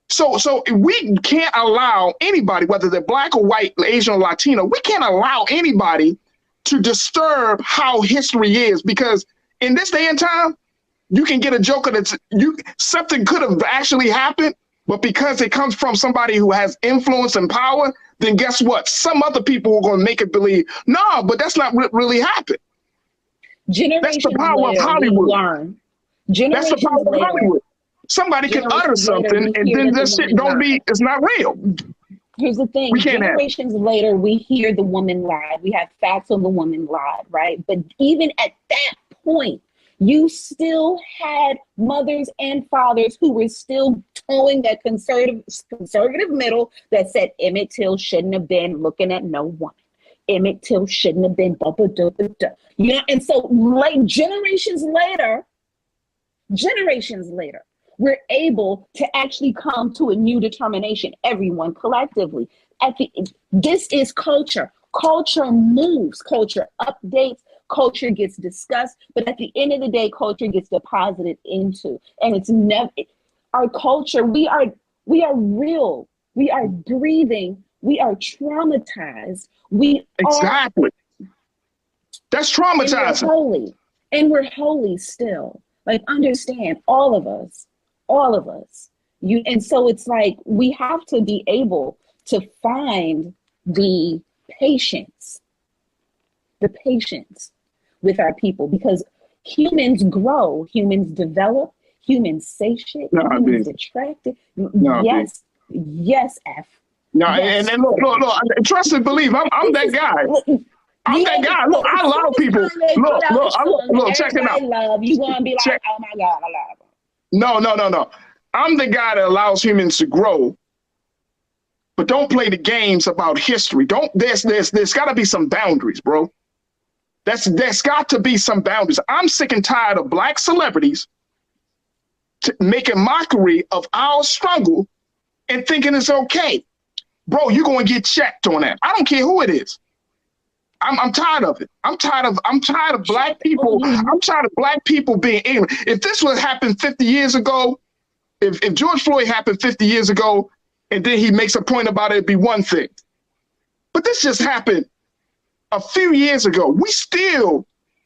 So we can't allow anybody, whether they're black or white, Asian or Latino, we can't allow anybody to disturb how history is, because in this day and time, you can get a joker something could have actually happened, but because it comes from somebody who has influence and power, then guess what? Some other people are going to make it believe, no, but that's not what really happened. That's the power of Hollywood. That's the power of Hollywood. Somebody can utter something and then this shit it's not real. Here's the thing. Generations later, we hear the woman lied. We have facts on the woman lied, right? But even at that point, you still had mothers and fathers who were still towing that conservative middle that said Emmett Till shouldn't have been looking at no woman. Emmett Till shouldn't have been you know. And so, like generations later, we're able to actually come to a new determination. Everyone collectively. This is culture. Culture moves. Culture updates. Culture gets discussed, but at the end of the day, culture gets deposited into, and it's never our culture. We are real. We are breathing. We are traumatized. Exactly. That's traumatizing. And we're holy still. Like, understand, all of us. And so it's like we have to be able to find the patience with our people, because humans grow, humans develop, humans say shit, humans attract it. Yes, F. No, yes. And look, trust and believe, I'm that guy. I'm that guy. Look, I love people. Look, check it out. Love, you gonna be like, oh my God, I love them. No. I'm the guy that allows humans to grow, but don't play the games about history. There's got to be some boundaries, bro. There's got to be some boundaries. I'm sick and tired of black celebrities making mockery of our struggle and thinking it's okay. Bro, you're going to get checked on that. I don't care who it is. I'm tired of it. I'm tired of black people. I'm tired of black people being ignorant. If this would happen 50 years ago, if George Floyd happened 50 years ago, and then he makes a point about it, it'd be one thing. But this just happened a few years ago.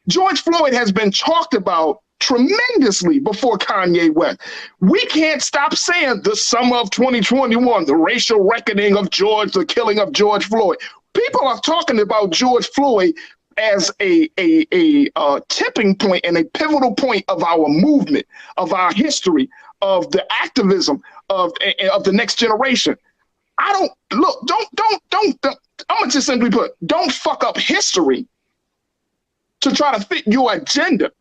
George Floyd has been talked about tremendously before Kanye West. We can't stop saying the summer of 2021, the racial reckoning of the killing of George Floyd. People are talking about George Floyd as a tipping point and a pivotal point of our movement, of our history, of the activism of the next generation. I'm gonna just simply put, don't fuck up history to try to fit your agenda,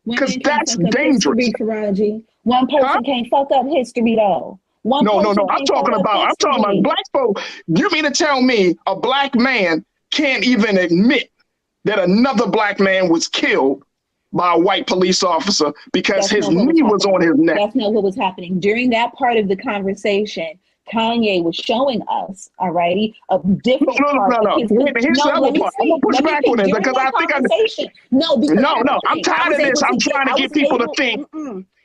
because that's dangerous. History, one person can't fuck up history though. No. I'm talking about black folk. You mean to tell me a black man can't even admit that another black man was killed by a white police officer because his knee was on his neck? That's not what was happening. During that part of the conversation, Kanye was showing us, alrighty, a different part. No. Here's the other part. I'm gonna push back on it because I think I'm tired of this. I'm trying to get people to think.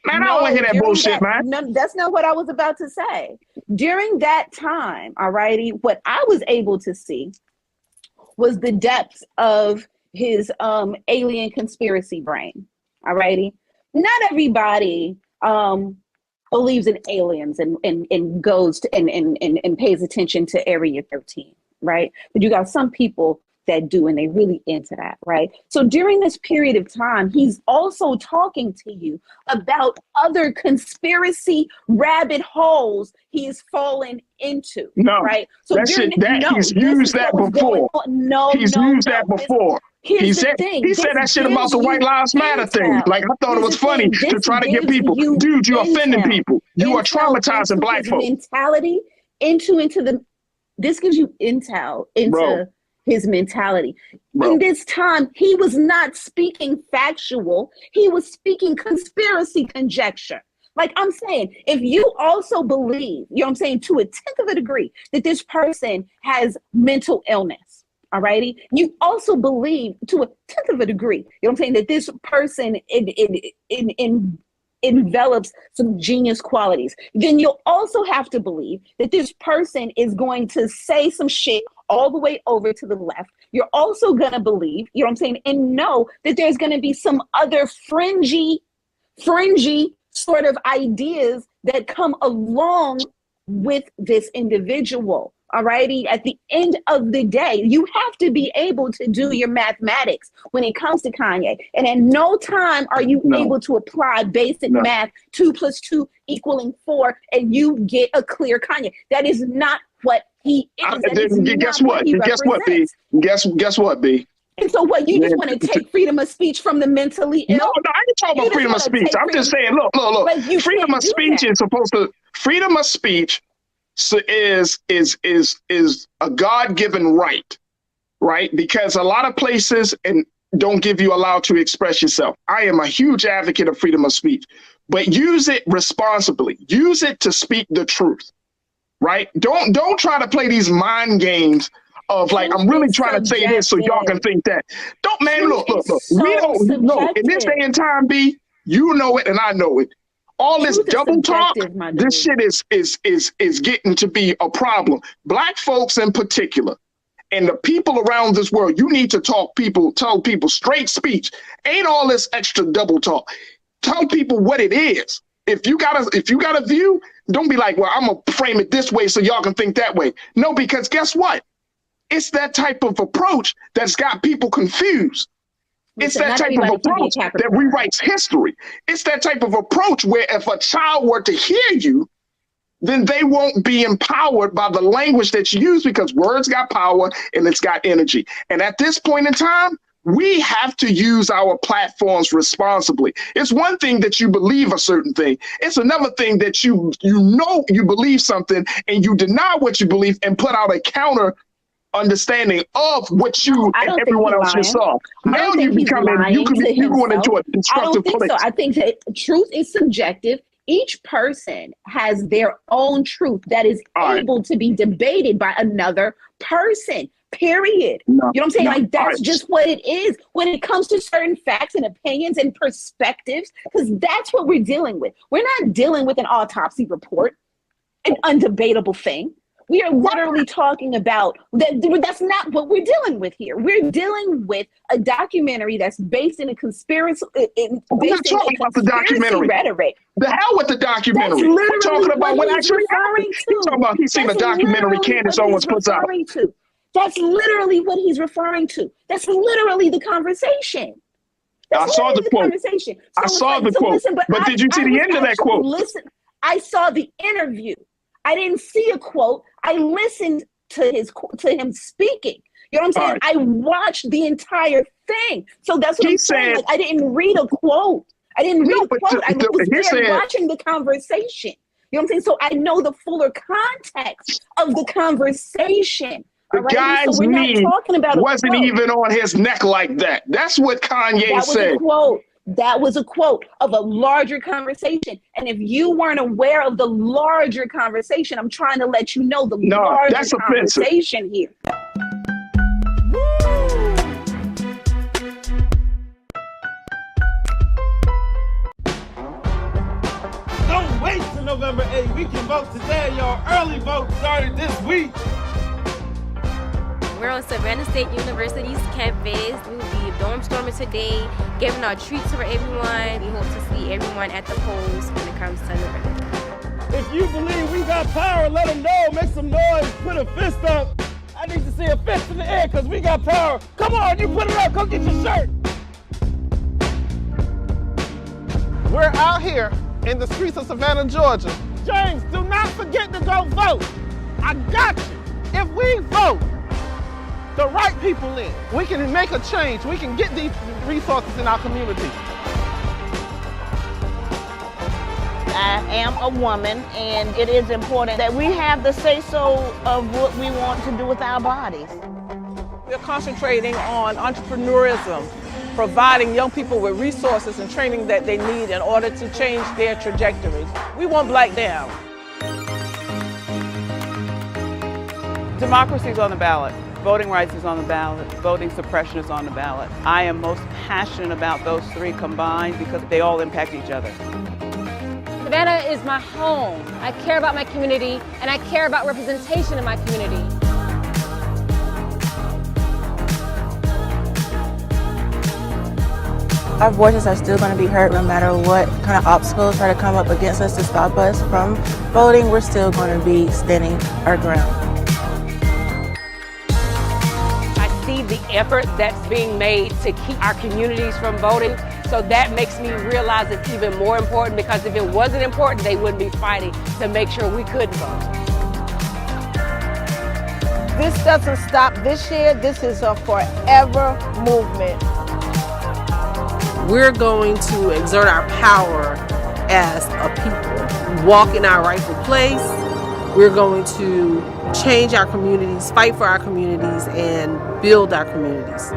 Man, I don't want to hear that bullshit, man. No, that's not what I was about to say. During that time, alrighty, what I was able to see was the depths of his alien conspiracy brain. Alrighty, not everybody believes in aliens and goes to and pays attention to Area 13, right? But you got some people that do, and they really into that, right? So during this period of time, he's also talking to you about other conspiracy rabbit holes he's fallen into, right? So he's used that before. He's used that before. He said that shit about the White Lives Matter thing. Like, I thought it was funny to try to get people. Dude, you're offending people. You are traumatizing black folks. Mentality this gives you intel into his mentality. In this time, he was not speaking factual. He was speaking conspiracy conjecture. Like I'm saying, if you also believe, you know what I'm saying, to a 10th of a degree that this person has mental illness, all righty, you also believe to a 10th of a degree, you know what I'm saying, that this person envelops some genius qualities, then you'll also have to believe that this person is going to say some shit all the way over to the left. You're also going to believe, you know what I'm saying, and know that there's going to be some other fringy sort of ideas that come along with this individual. Alrighty, at the end of the day, you have to be able to do your mathematics when it comes to Kanye. And at no time are you able to apply basic math, 2 + 2 = 4, and you get a clear Kanye. That is not what he is. Guess what, B? And so what, you just want to take freedom of speech from the mentally ill? No, I ain't talking about freedom of speech. I'm just saying, look. Freedom of speech is supposed to, freedom of speech is a God-given right? Because a lot of places don't give you allowed to express yourself. I am a huge advocate of freedom of speech, but use it responsibly. Use it to speak the truth, right? Don't try to play these mind games of like, I'm really trying to say this so y'all can think that. Look. We don't know. In this day and time, B, you know it and I know it. All this double talk, this shit is getting to be a problem. Black folks in particular, and the people around this world, you need to tell people straight speech. Ain't all this extra double talk. Tell people what it is. If you got a view, don't be like, well, I'm gonna frame it this way so y'all can think that way. No, because guess what? It's that type of approach that's got people confused. It's that type of approach that rewrites history. It's that type of approach where if a child were to hear you, then they won't be empowered by the language that you use, because words got power and it's got energy. And at this point in time, we have to use our platforms responsibly. It's one thing that you believe a certain thing. It's another thing that you know you believe something and you deny what you believe and put out a counter understanding of what you and everyone else just saw. Now you becoming, you could be going into a destructive place. I don't think so. I think that truth is subjective. Each person has their own truth that is able to be debated by another person. Period. No, you know what I'm saying? no, Like, that's just what it is when it comes to certain facts and opinions and perspectives, because that's what we're dealing with. We're not dealing with an autopsy report, an undebatable thing. We are literally talking about that. That's not what we're dealing with here. We're dealing with a documentary that's based in a conspiracy. We're not talking about the documentary. Rhetoric. The hell with the documentary. We're talking about what actually happened. He's talking about he's seen a documentary Candace Owens puts out. That's literally what he's referring to. That's literally the conversation. I saw the quote. I saw the quote. But did you see the end of that quote? Listen, I saw the interview. I didn't see a quote. I listened to him speaking. You know what I'm saying? I watched the entire thing. So that's what I'm saying. Like, I didn't read a quote. I didn't read a quote. I was there watching the conversation. You know what I'm saying? So I know the fuller context of the conversation. The guy's knee wasn't even on his neck like that. That's what Kanye said. That was a quote of a larger conversation. And if you weren't aware of the larger conversation, I'm trying to let you know the larger conversation here. Don't wait till November 8th. We can vote today, y'all. Early vote started this week. We're on Savannah State University's campus. We will be dorm storming today, giving our treats for everyone. We hope to see everyone at the polls when it comes to November. If you believe we got power, let them know. Make some noise. Put a fist up. I need to see a fist in the air because we got power. Come on, you put it up. Come get your shirt. We're out here in the streets of Savannah, Georgia. James, do not forget to go vote. I got you. If we vote the right people in, we can make a change. We can get these resources in our community. I am a woman, and it is important that we have the say-so of what we want to do with our bodies. We're concentrating on entrepreneurism, providing young people with resources and training that they need in order to change their trajectories. We want Black down. Democracy is on the ballot. Voting rights is on the ballot. Voting suppression is on the ballot. I am most passionate about those three combined because they all impact each other. Savannah is my home. I care about my community, and I care about representation in my community. Our voices are still going to be heard no matter what kind of obstacles try to come up against us to stop us from voting. We're still going to be standing our ground. The effort that's being made to keep our communities from voting. So that makes me realize it's even more important, because if it wasn't important, they wouldn't be fighting to make sure we could vote. This doesn't stop this year. This is a forever movement. We're going to exert our power as a people, walk in our rightful place. We're going to change our communities, fight for our communities, and build our communities.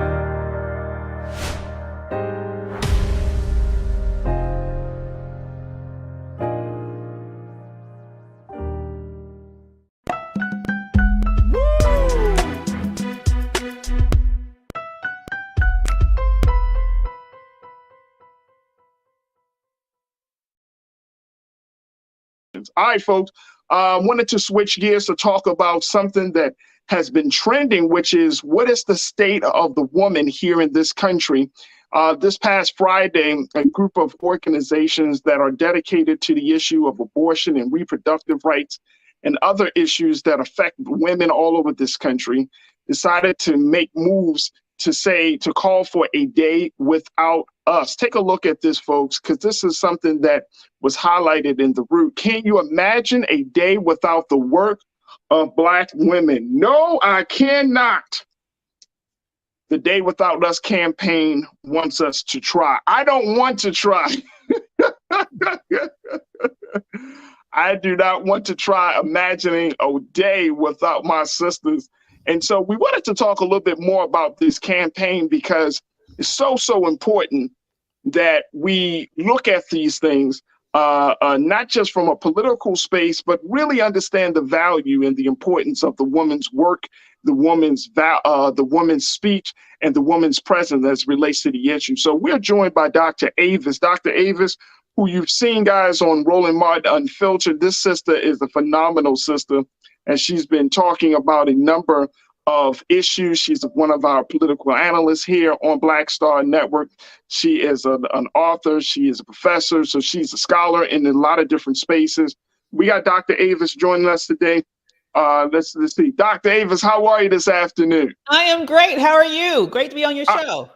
All right, folks. Wanted to switch gears to talk about something that has been trending, which is what is the state of the woman here in this country. This past Friday, a group of organizations that are dedicated to the issue of abortion and reproductive rights and other issues that affect women all over this country decided to make moves to call for a day without us. Take a look at this, folks, because this is something that was highlighted in the root. Can you imagine a day without the work of Black women? No, I cannot. The Day Without Us campaign wants us to try. I don't want to try. I do not want to try imagining a day without my sisters. And so we wanted to talk a little bit more about this campaign because it's so important that we look at these things, not just from a political space, but really understand the value and the importance of the woman's work, the woman's speech, and the woman's presence as it relates to the issue. So we're joined by Dr. Avis. Dr. Avis, who you've seen, guys, on Roland Martin Unfiltered. This sister is a phenomenal sister, and she's been talking about a number of issues. She's one of our political analysts here on Black Star Network. She is an author. She is a professor. So she's a scholar in a lot of different spaces. We got Dr. Avis joining us today. Let's see. Dr. Avis, how are you this afternoon? I am great. How are you? Great to be on your show.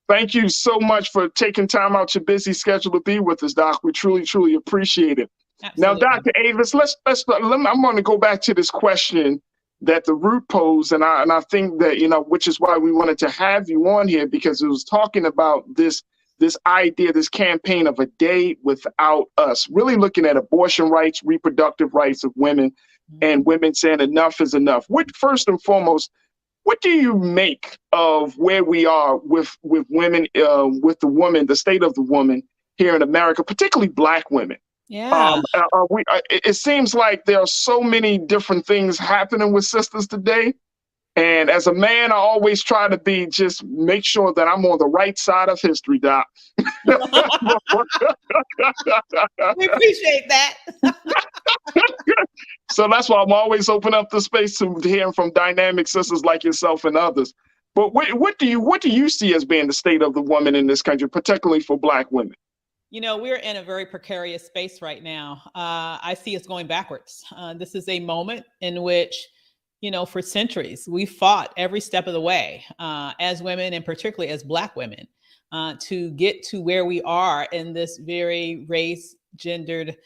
Thank you so much for taking time out your busy schedule to be with us, Doc. We truly appreciate it. Absolutely. Now, Dr. Avis, I'm going to go back to this question that the Root posed, and I think that, you know, which is why we wanted to have you on here, because it was talking about this idea, this campaign of a day without us, really looking at abortion rights, reproductive rights of women, and women saying enough is enough. First and foremost, what do you make of where we are with women, with the woman, the state of the woman here in America, particularly Black women? Yeah. It seems like there are so many different things happening with sisters today. And as a man, I always try to just make sure that I'm on the right side of history, Doc. We appreciate that. So that's why I'm always open up the space to hearing from dynamic sisters like yourself and others. But what do you see as being the state of the woman in this country, particularly for Black women? You know, we're in a very precarious space right now. I see us going backwards. This is a moment in which, you know, for centuries, we fought every step of the way as women, and particularly as Black women, to get to where we are in this very race, gendered,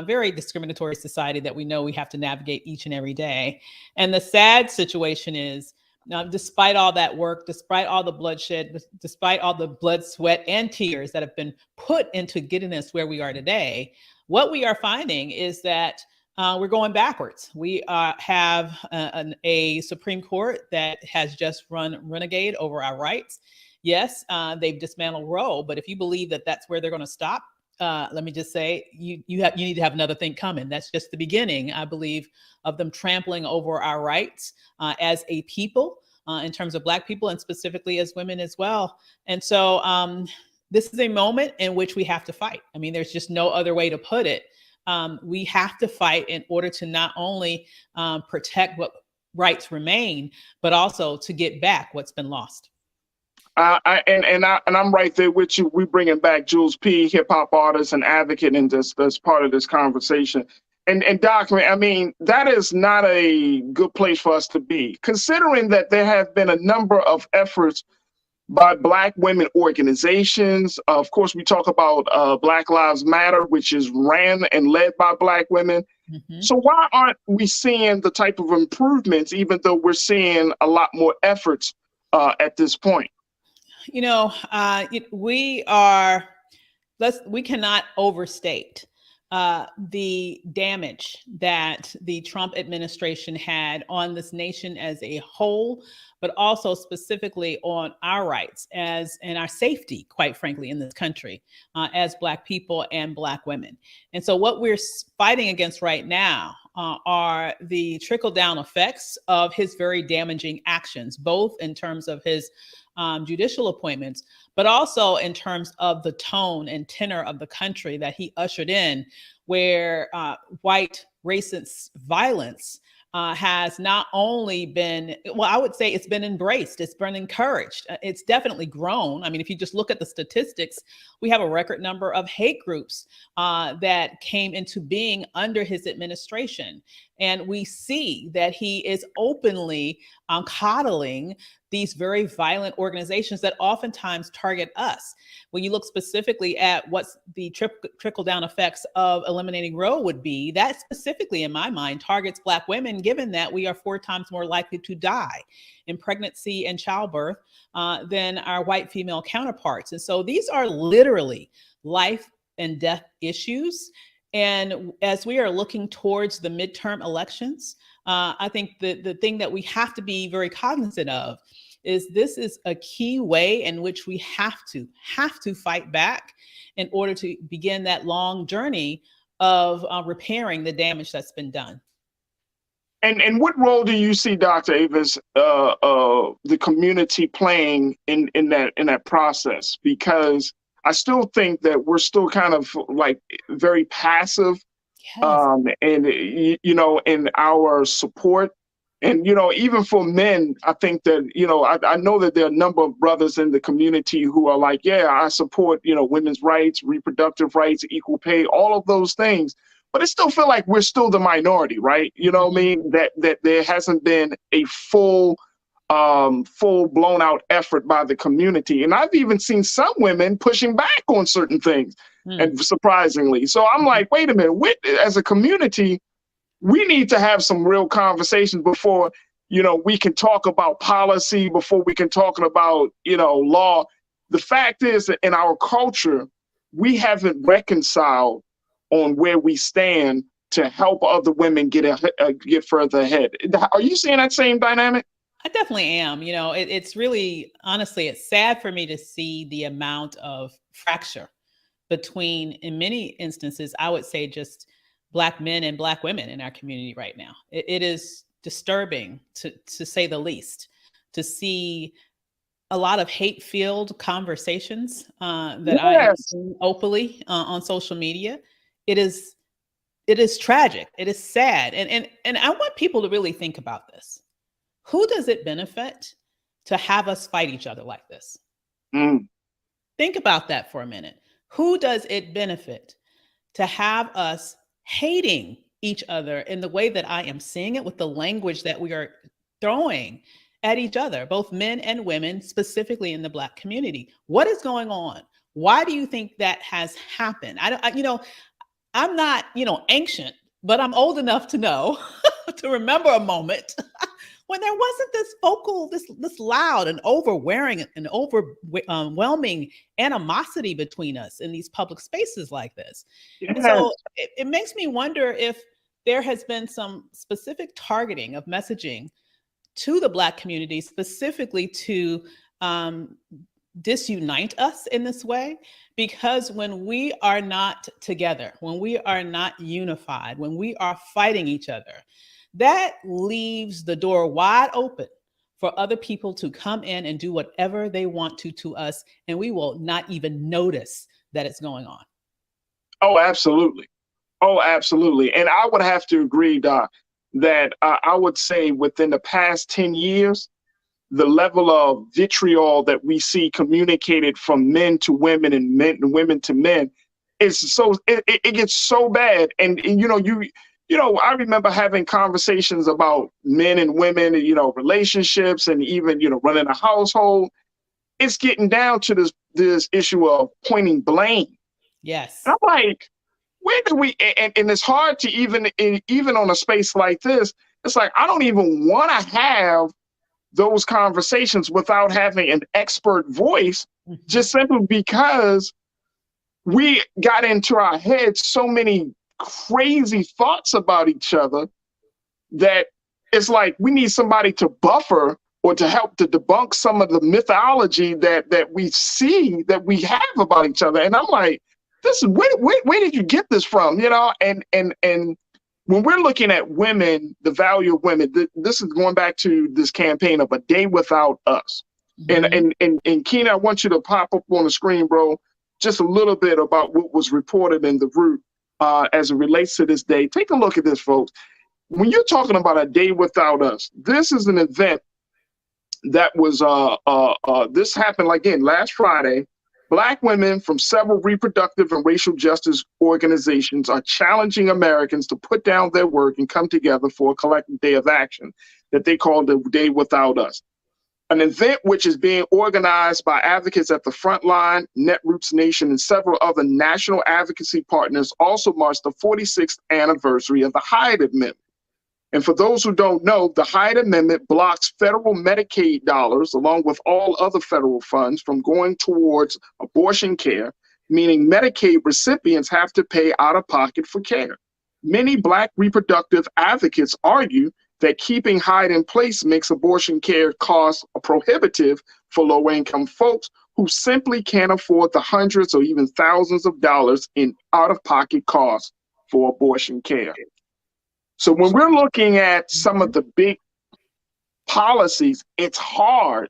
very discriminatory society that we know we have to navigate each and every day. And the sad situation is, despite all that work, despite all the bloodshed, despite all the blood, sweat, and tears that have been put into getting us where we are today, what we are finding is that we're going backwards. We have a Supreme Court that has just run renegade over our rights. Yes, they've dismantled Roe, but if you believe that that's where they're going to stop, let me just say, you need to have another thing coming. That's just the beginning, I believe, of them trampling over our rights as a people, in terms of Black people, and specifically as women as well. And so this is a moment in which we have to fight. I mean, there's just no other way to put it. We have to fight in order to not only protect what rights remain, but also to get back what's been lost. I'm right there with you. We bringing back Jules P., hip hop artist and advocate, and that's part of this conversation. And Doc, I mean, that is not a good place for us to be, considering that there have been a number of efforts by Black women organizations. Of course, we talk about Black Lives Matter, which is ran and led by Black women. Mm-hmm. So why aren't we seeing the type of improvements, even though we're seeing a lot more efforts at this point? You know, we cannot overstate the damage that the Trump administration had on this nation as a whole, but also specifically on our rights and our safety, quite frankly, in this country as Black people and Black women. And so what we're fighting against right now are the trickle-down effects of his very damaging actions, both in terms of his judicial appointments, but also in terms of the tone and tenor of the country that he ushered in, where white racist violence has not only been, well, I would say it's been embraced, it's been encouraged, it's definitely grown. I mean, if you just look at the statistics, we have a record number of hate groups that came into being under his administration. And we see that he is openly coddling these very violent organizations that oftentimes target us. When you look specifically at what the trickle-down effects of eliminating Roe would be, that specifically, in my mind, targets Black women, given that we are 4 times more likely to die in pregnancy and childbirth than our white female counterparts. And so these are literally life and death issues. And as we are looking towards the midterm elections, I think the thing that we have to be very cognizant of is this is a key way in which we have to fight back in order to begin that long journey of repairing the damage that's been done. And what role do you see, Dr. Avis, the community playing in that process? Because I still think that we're still kind of like very passive, and you know, in our support. And, you know, even for men, I think that, you know, I know that there are a number of brothers in the community who are like, yeah, I support, you know, women's rights, reproductive rights, equal pay, all of those things. But I still feel like we're still the minority, right? You know what I mean? That there hasn't been a full blown out effort by the community. And I've even seen some women pushing back on certain things, and surprisingly. So I'm like, wait a minute, as a community, we need to have some real conversations before, you know, we can talk about policy, before we can talk about, you know, law. The fact is that in our culture, we haven't reconciled on where we stand to help other women get further ahead. Are you seeing that same dynamic? I definitely am. You know, it's really, honestly, it's sad for me to see the amount of fracture between, in many instances, I would say just Black men and Black women in our community right now. It is disturbing, to say the least, to see a lot of hate-filled conversations that I am seeing openly on social media. It is tragic. It is sad. And I want people to really think about this. Who does it benefit to have us fight each other like this? Think about that for a minute. Who does it benefit to have us hating each other in the way that I am seeing it, with the language that we are throwing at each other, both men and women, specifically in the Black community? What is going on? Why do you think that has happened? I'm not, ancient, but I'm old enough to know, to remember a moment when there wasn't this vocal, this loud and overwhelming animosity between us in these public spaces like this. Yes. And so it makes me wonder if there has been some specific targeting of messaging to the Black community, specifically to disunite us in this way. Because when we are not together, when we are not unified, when we are fighting each other, that leaves the door wide open for other people to come in and do whatever they want to us, and we will not even notice that it's going on. Oh, absolutely. Oh, absolutely. And I would have to agree, Doc, that I would say within the past 10 years, the level of vitriol that we see communicated from men to women and women to men is it gets so bad. And I remember having conversations about men and women, relationships, and even, running a household. It's getting down to this issue of pointing blame. Yes. And I'm like, where do we, and it's hard to even on a space like this, it's like, I don't even want to have those conversations without having an expert voice, just simply because we got into our heads so many crazy thoughts about each other that it's like we need somebody to buffer or to help to debunk some of the mythology that we see that we have about each other. And I'm like, where did you get this from? And when we're looking at women, the value of women, this is going back to this campaign of A Day Without Us. And Keena, I want you to pop up on the screen, bro, just a little bit about what was reported in the Root as it relates to this day. Take a look at this, folks. When you're talking about A Day Without Us, this is an event that was, this happened again last Friday. Black women from several reproductive and racial justice organizations are challenging Americans to put down their work and come together for a collective day of action that they call the Day Without Us. An event which is being organized by advocates at the Frontline, Netroots Nation, and several other national advocacy partners also marks the 46th anniversary of the Hyde Amendment. And for those who don't know, the Hyde Amendment blocks federal Medicaid dollars, along with all other federal funds, from going towards abortion care, meaning Medicaid recipients have to pay out of pocket for care. Many Black reproductive advocates argue that keeping Hyde in place makes abortion care costs prohibitive for low-income folks who simply can't afford the hundreds or even thousands of dollars in out-of-pocket costs for abortion care. So when we're looking at some of the big policies, it's hard.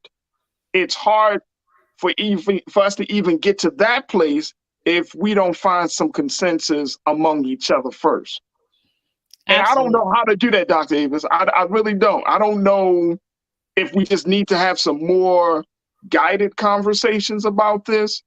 It's hard for us to even get to that place if we don't find some consensus among each other first. And Absolutely. I don't know how to do that, Dr. Avis. I really don't. I don't know if we just need to have some more guided conversations about this,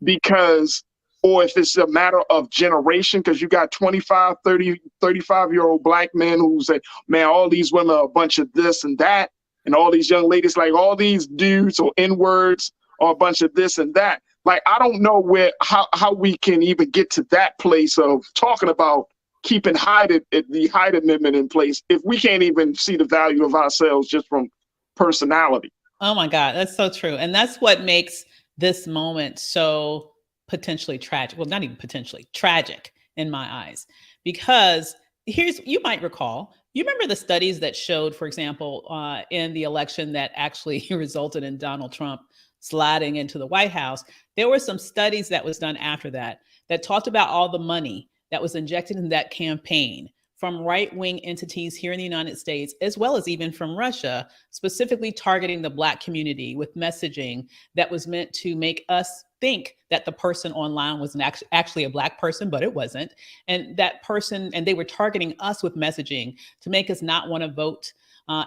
because, or if it's a matter of generation, because you got 25, 30, 35-year-old Black men who say, man, all these women are a bunch of this and that. And all these young ladies, like all these dudes or N-words are a bunch of this and that. Like, I don't know how we can even get to that place of talking about keeping the Hyde Amendment in place if we can't even see the value of ourselves just from personality. Oh my God, that's so true. And that's what makes this moment so potentially tragic. Well, not even potentially, tragic in my eyes. Because you might recall, you remember the studies that showed, for example, in the election that actually resulted in Donald Trump sliding into the White House, there were some studies that was done after that talked about all the money that was injected in that campaign from right-wing entities here in the United States, as well as even from Russia, specifically targeting the Black community with messaging that was meant to make us think that the person online was actually a Black person, but it wasn't. And that person, and they were targeting us with messaging to make us not want to vote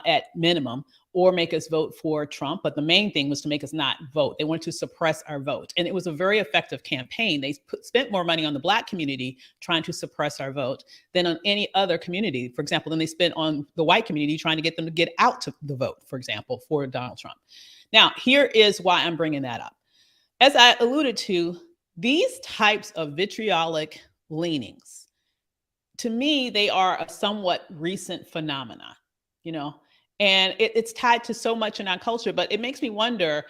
at minimum, or make us vote for Trump. But the main thing was to make us not vote. They wanted to suppress our vote. And it was a very effective campaign. They spent more money on the Black community trying to suppress our vote than on any other community. For example, than they spent on the white community trying to get them to get out to the vote, for example, for Donald Trump. Now, here is why I'm bringing that up. As I alluded to, these types of vitriolic leanings, to me, they are a somewhat recent phenomena, and it's tied to so much in our culture, but it makes me wonder,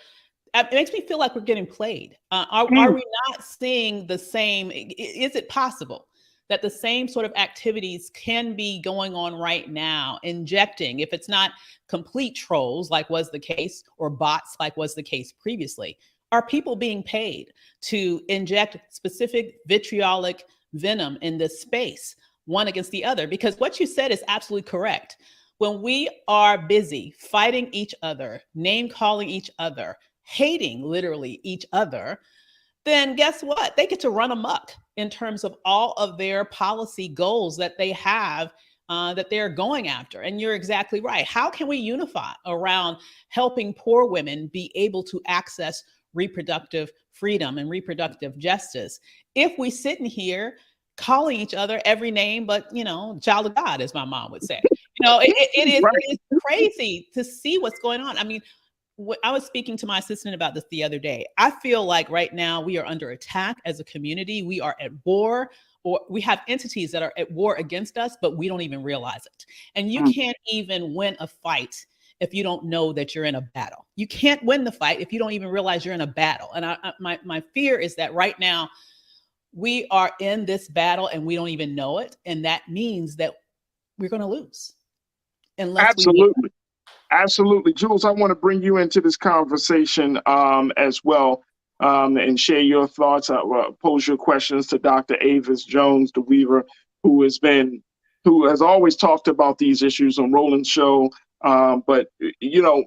it makes me feel like we're getting played. Are we not seeing the same? Is it possible that the same sort of activities can be going on right now, injecting, if it's not complete trolls like was the case, or bots like was the case previously, are people being paid to inject specific vitriolic venom in this space, one against the other? Because what you said is absolutely correct. When we are busy fighting each other, name calling each other, hating literally each other, then guess what? They get to run amok in terms of all of their policy goals that they have, that they're going after. And you're exactly right. How can we unify around helping poor women be able to access reproductive freedom and reproductive justice if we sit in here calling each other every name but, child of God, as my mom would say? It is crazy to see what's going on. I mean, I was speaking to my assistant about this the other day. I feel like right now we are under attack as a community. We are at war, or we have entities that are at war against us, but we don't even realize it. And you can't even win a fight if you don't know that you're in a battle. You can't win the fight if you don't even realize you're in a battle. And my fear is that right now we are in this battle and we don't even know it. And that means that we're going to lose. Absolutely. Jules, I want to bring you into this conversation as well, and share your thoughts. Pose your questions to Dr. Avis Jones, the Weaver, who has always talked about these issues on Roland's show. But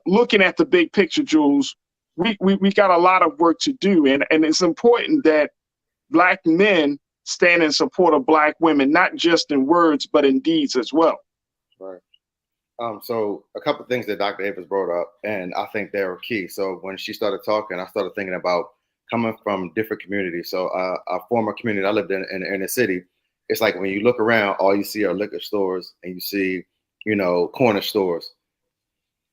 looking at the big picture, Jules, we got a lot of work to do, and it's important that Black men stand in support of Black women, not just in words, but in deeds as well. Right. So a couple of things that Dr. Avis brought up, and I think they were key. So when she started talking, I started thinking about coming from different communities. So our former community I lived in the city, it's like when you look around, all you see are liquor stores and you see, corner stores.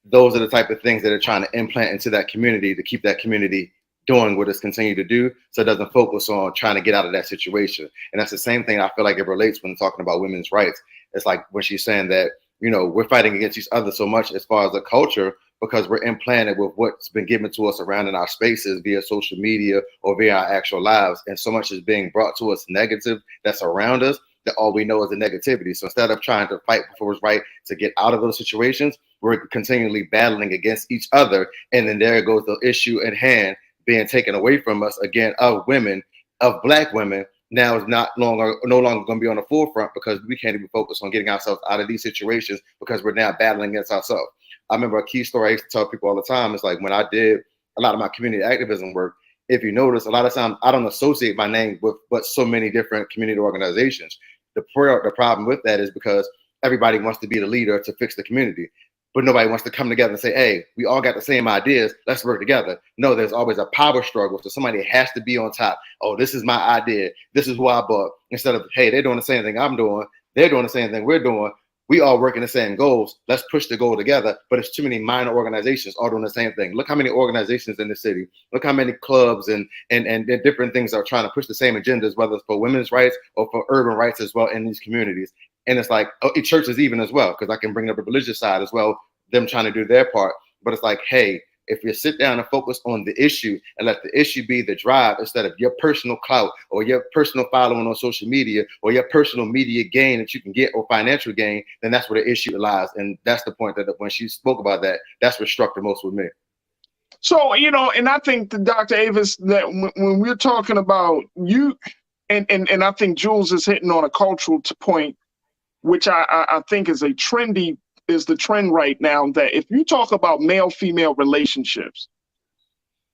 Those are the type of things that are trying to implant into that community to keep that community doing what it's continued to do, so it doesn't focus on trying to get out of that situation. And that's the same thing I feel like it relates when talking about women's rights. It's like when she's saying that, we're fighting against each other so much as far as the culture because we're implanted with what's been given to us around in our spaces via social media or via our actual lives. And so much is being brought to us negative that's around us that all we know is the negativity. So instead of trying to fight for what's right to get out of those situations, we're continually battling against each other. And then there goes the issue at hand being taken away from us again of women, of Black women. Now is no longer going to be on the forefront because we can't even focus on getting ourselves out of these situations because we're now battling against ourselves. I remember a key story I used to tell people all the time. It's like when I did a lot of my community activism work, if you notice, a lot of times I don't associate my name with but so many different community organizations. The problem with that is because everybody wants to be the leader to fix the community, but nobody wants to come together and say, hey, we all got the same ideas, let's work together. No, there's always a power struggle. So somebody has to be on top. Oh, this is my idea. This is who I bought. Instead of, hey, they're doing the same thing I'm doing. They're doing the same thing we're doing. We all working the same goals. Let's push the goal together. But it's too many minor organizations all doing the same thing. Look how many organizations in the city. Look how many clubs and different things are trying to push the same agendas, whether it's for women's rights or for urban rights as well in these communities. And it's like, churches even as well, because I can bring up the religious side as well, them trying to do their part. But it's like, hey, if you sit down and focus on the issue and let the issue be the drive instead of your personal clout or your personal following on social media or your personal media gain that you can get or financial gain, then that's where the issue lies. And that's the point that when she spoke about that, that's what struck the most with me. So, and I think that Dr. Avis, that when we're talking about you, and I think Jules is hitting on a cultural point, which I think is the trend right now, that if you talk about male-female relationships,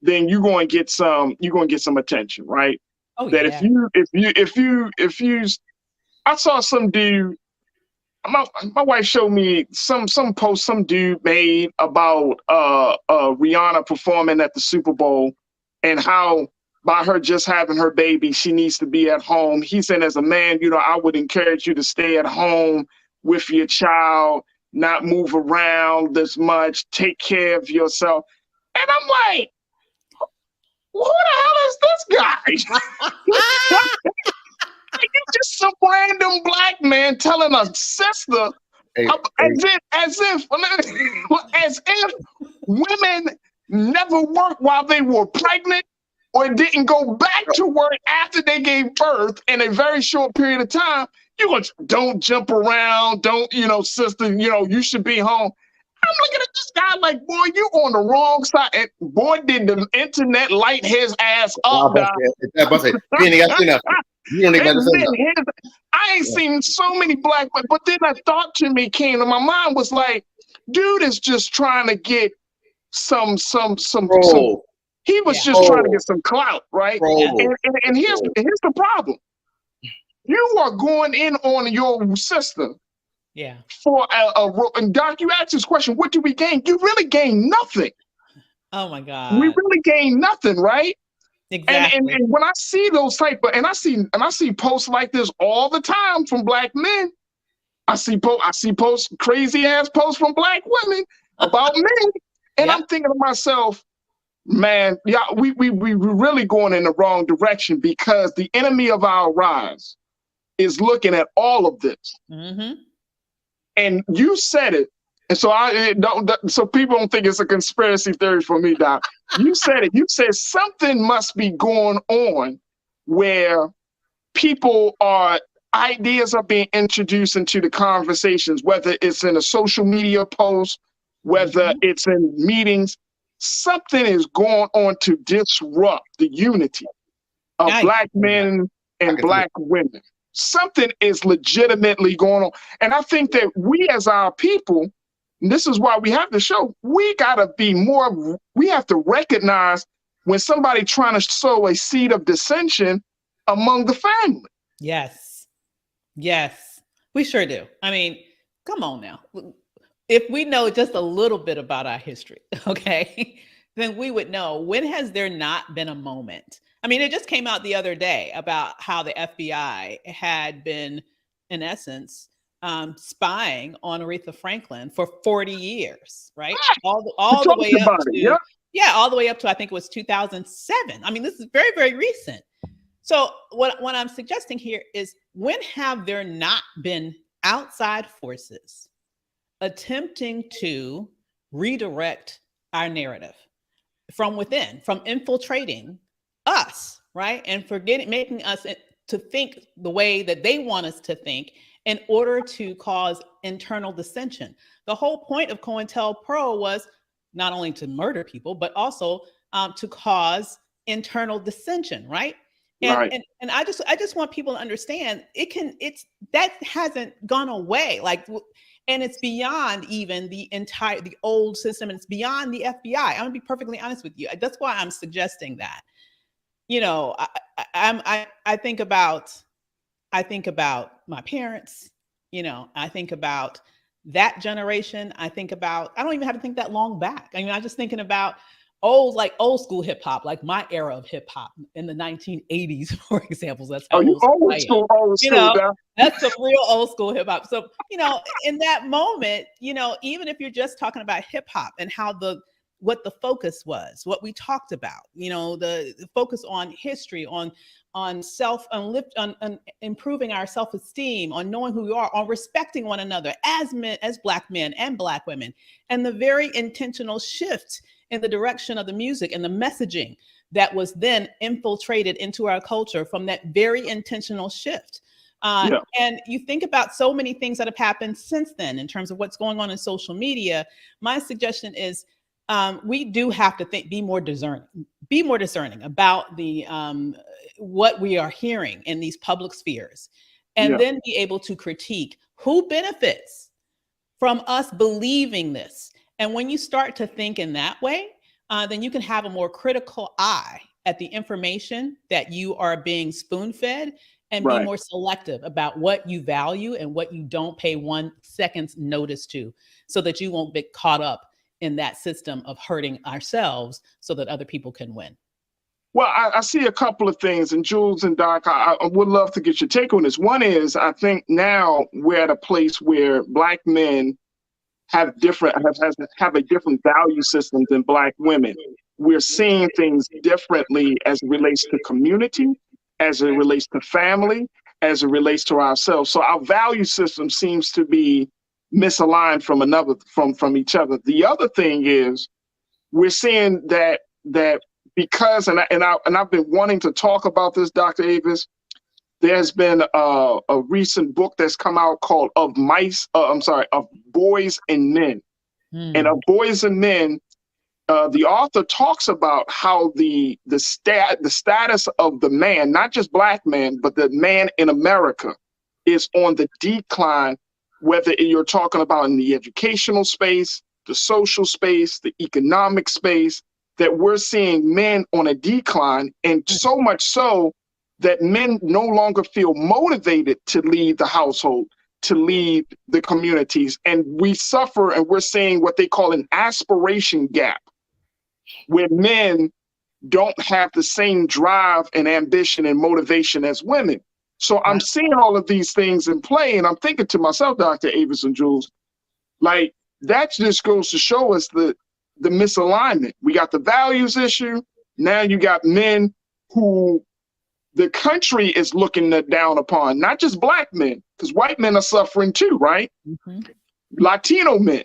then you're going to get some attention, right? Oh, that yeah. if you I saw some dude, my wife showed me some post some dude made about Rihanna performing at the Super Bowl and how by her just having her baby, she needs to be at home. He said, as a man, I would encourage you to stay at home with your child, not move around as much, take care of yourself. And I'm like, who the hell is this guy? You just some random Black man telling a sister as if women never worked while they were pregnant or didn't go back to work after they gave birth in a very short period of time. Don't jump around. Don't, sister, you should be home. I'm looking at this guy like, boy, you on the wrong side. And boy, did the internet light his ass up, guy. I ain't seen so many Black men, but then a thought to me came to my mind was like, dude is just trying to get some he was just trying to get some clout, right? And here's the problem. You are going in on your sister. Yeah. For and Doc, you asked this question, what do we gain? You really gain nothing. Oh my God. We really gain nothing, right? Exactly. And when I see those and I see posts like this all the time from Black men. I see posts, crazy ass posts from Black women about men. And I'm thinking to myself, man, yeah, we really going in the wrong direction because the enemy of our rise is looking at all of this. Mm-hmm. And you said it. And so so people don't think it's a conspiracy theory for me, Doc. You said it. You said something must be going on where ideas are being introduced into the conversations, whether it's in a social media post, whether it's in meetings. Something is going on to disrupt the unity of Black men and Black women. Something is legitimately going on. And I think that we as our people, and this is why we have the show, we have to recognize when somebody trying to sow a seed of dissension among the family. Yes. Yes, we sure do. I mean, come on now. If we know just a little bit about our history, okay, then we would know, when has there not been a moment? I mean, it just came out the other day about how the FBI had been, in essence, spying on Aretha Franklin for 40 years, right? All the way up to, all the way up to, I think it was 2007. I mean, this is very, very recent. So what I'm suggesting here is, when have there not been outside forces attempting to redirect our narrative from within, from infiltrating us, right? And making us to think the way that they want us to think in order to cause internal dissension. The whole point of COINTELPRO was not only to murder people, but also to cause internal dissension, right? And I just want people to understand, that hasn't gone away. Like, and it's beyond even the old system, and it's beyond the FBI. I'm gonna be perfectly honest with you. That's why I'm suggesting that. You know, I think about my parents. You know, I think about that generation. I don't even have to think that long back. I mean, I'm just thinking about old school hip hop, like my era of hip hop in the 1980s, for example. That's how old school, you know, that's some real old school hip hop. So, you know, in that moment, you know, even if you're just talking about hip hop and how what the focus was, what we talked about, you know, the focus on history, on improving our self-esteem, on knowing who we are, on respecting one another as men, as Black men and Black women, and the very intentional shift in the direction of the music and the messaging that was then infiltrated into our culture from that very intentional shift. And you think about so many things that have happened since then in terms of what's going on in social media. My suggestion is, we do have to be more discerning about the what we are hearing in these public spheres, and then be able to critique who benefits from us believing this. And when you start to think in that way, then you can have a more critical eye at the information that you are being spoon-fed, and be more selective about what you value and what you don't pay 1 second's notice to, so that you won't get caught up in that system of hurting ourselves so that other people can win. Well, I see a couple of things, and Jules and Doc, I would love to get your take on this. One is, I think now we're at a place where Black men have a different value system than Black women. We're seeing things differently as it relates to community, as it relates to family, as it relates to ourselves. So our value system seems to be misaligned from each other. The other thing is, we're seeing that because, and I've been wanting to talk about this, Dr. Avis. There's been a recent book that's come out called Of Boys and Men. And Of Boys and Men, the author talks about how the status of the man, not just Black man, but the man in America, is on the decline, whether you're talking about in the educational space, the social space, the economic space, that we're seeing men on a decline, and so much so that men no longer feel motivated to lead the household, to lead the communities. And we suffer, and we're seeing what they call an aspiration gap, where men don't have the same drive and ambition and motivation as women. So I'm seeing all of these things in play, and I'm thinking to myself, Dr. Avis and Jules, like, that just goes to show us the misalignment. We got the values issue. Now you got men who the country is looking down upon, not just Black men, because white men are suffering too, right? Latino men.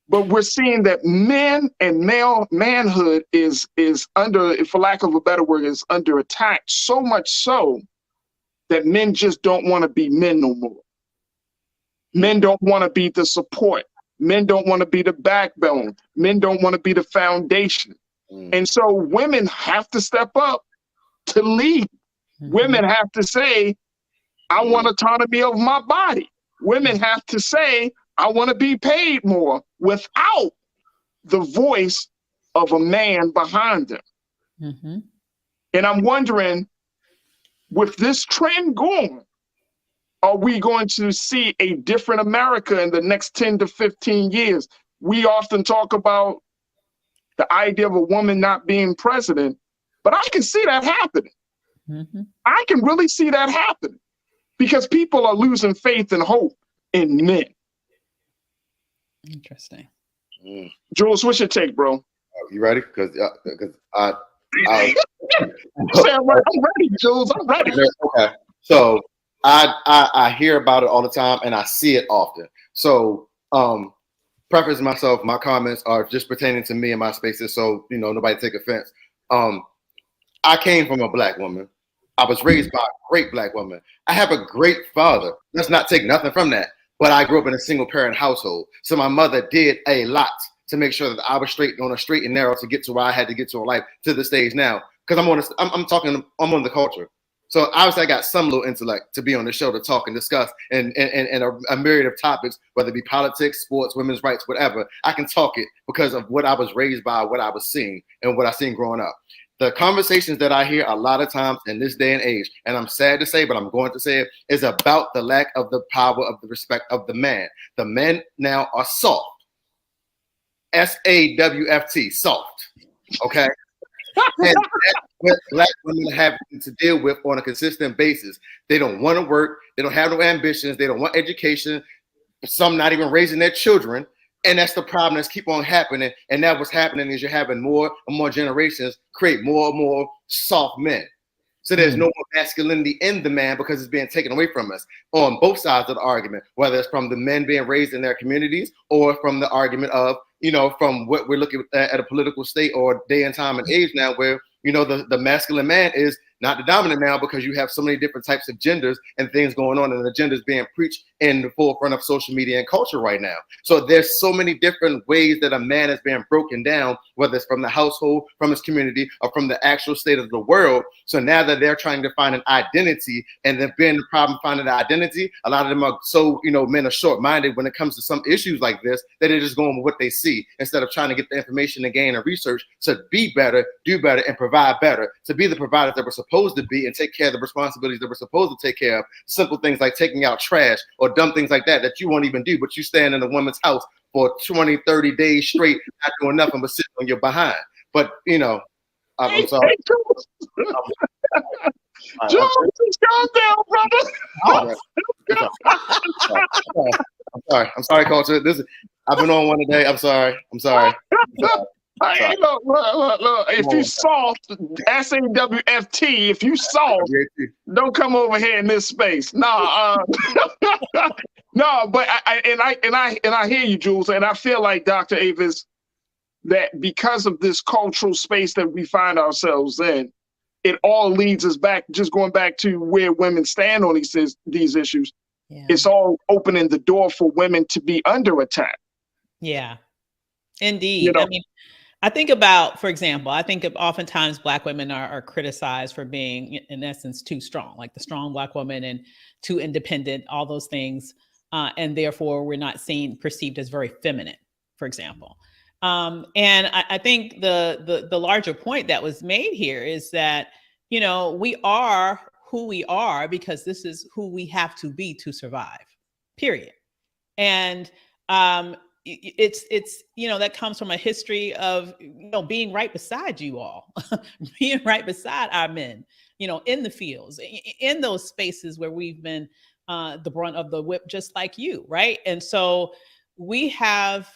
But we're seeing that men and manhood is under, for lack of a better word, is under attack, so much so that men just don't want to be men no more. Men don't want to be the support. Men don't want to be the backbone. Men don't want to be the foundation. And so women have to step up to lead. Women have to say, I want autonomy of my body. Women have to say, I want to be paid more, without the voice of a man behind them. And I'm wondering, with this trend going, are we going to see a different America in the next 10 to 15 years? We often talk about the idea of a woman not being president, but I can see that happening. Mm-hmm. I can really see that happening because people are losing faith and hope in men. Interesting. Jules, what's your take, bro? You ready? Because I'm ready, Jules. I'm ready. Okay. So I hear about it all the time and I see it often. So preface myself, my comments are just pertaining to me and my spaces, so nobody take offense. I came from a black woman. I was raised by a great black woman. I have a great father. Let's not take nothing from that. But I grew up in a single parent household. So my mother did a lot to make sure that I was on a straight and narrow to get to where I had to get to in life to the stage now. Because I'm on the culture. So obviously I got some little intellect to be on the show to talk and discuss and a myriad of topics, whether it be politics, sports, women's rights, whatever. I can talk it because of what I was raised by, what I was seeing, and what I seen growing up. The conversations that I hear a lot of times in this day and age, and I'm sad to say, but I'm going to say it, is about the lack of the power of the respect of the man. The men now are soft. SAWFT, soft. Okay? And that's what black women have to deal with on a consistent basis. They don't want to work. They don't have no ambitions. They don't want education. Some not even raising their children. And that's the problem that's keep on happening. And now what's happening is you're having more and more generations create more and more soft men. So there's no more masculinity in the man because it's being taken away from us on both sides of the argument, whether it's from the men being raised in their communities or from the argument of, from what we're looking at a political state or day and time and age now where, the masculine man is not the dominant now because you have so many different types of genders and things going on and the genders being preached in the forefront of social media and culture right now. So there's so many different ways that a man is being broken down, whether it's from the household, from his community, or from the actual state of the world. So now that they're trying to find an identity and they've been the problem finding the identity, a lot of them are so, men are short-minded when it comes to some issues like this, that they're just going with what they see instead of trying to get the information and gain and research to be better, do better, and provide better, to be the providers that we're supposed to be and take care of the responsibilities that we're supposed to take care of. Simple things like taking out trash or dumb things like that you won't even do, but you stand in a woman's house for 20, 30 days straight, not doing nothing but sitting on your behind. But, I'm sorry. Jules, calm down, brother. I'm sorry, culture. I've been on one today. I'm sorry. Hey, look. If you soft, SAWFT, if you soft, don't come over here in this space. No, but I hear you, Jules, and I feel like Dr. Avis, that because of this cultural space that we find ourselves in, it all leads us back, just going back to where women stand on these issues. Yeah. It's all opening the door for women to be under attack. Yeah, indeed. I mean, I think about, for example, oftentimes Black women are criticized for being, in essence, too strong, like the strong Black woman and too independent, all those things. And therefore, we're not perceived as very feminine, for example. And I think the larger point that was made here is that, we are who we are because this is who we have to be to survive, period. And it's that comes from a history of being right beside you all, being right beside our men, in the fields, in those spaces where we've been the brunt of the whip, just like you, right? And so we have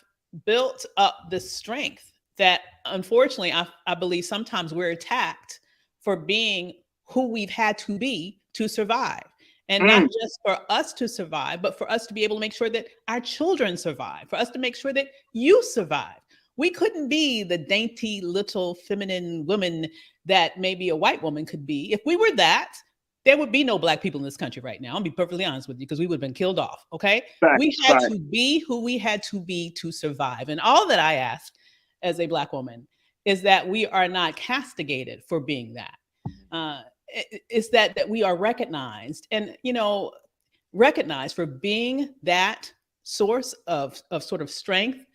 built up the strength that, unfortunately, I believe sometimes we're attacked for being who we've had to be to survive. And not just for us to survive, but for us to be able to make sure that our children survive, for us to make sure that you survive. We couldn't be the dainty little feminine woman that maybe a white woman could be. If we were that, there would be no Black people in this country right now. I'll be perfectly honest with you, because we would have been killed off, okay? We had to be who we had to be to survive. And all that I ask as a Black woman is that we are not castigated for being that. Is that we are recognized and, recognized for being that source of sort of strength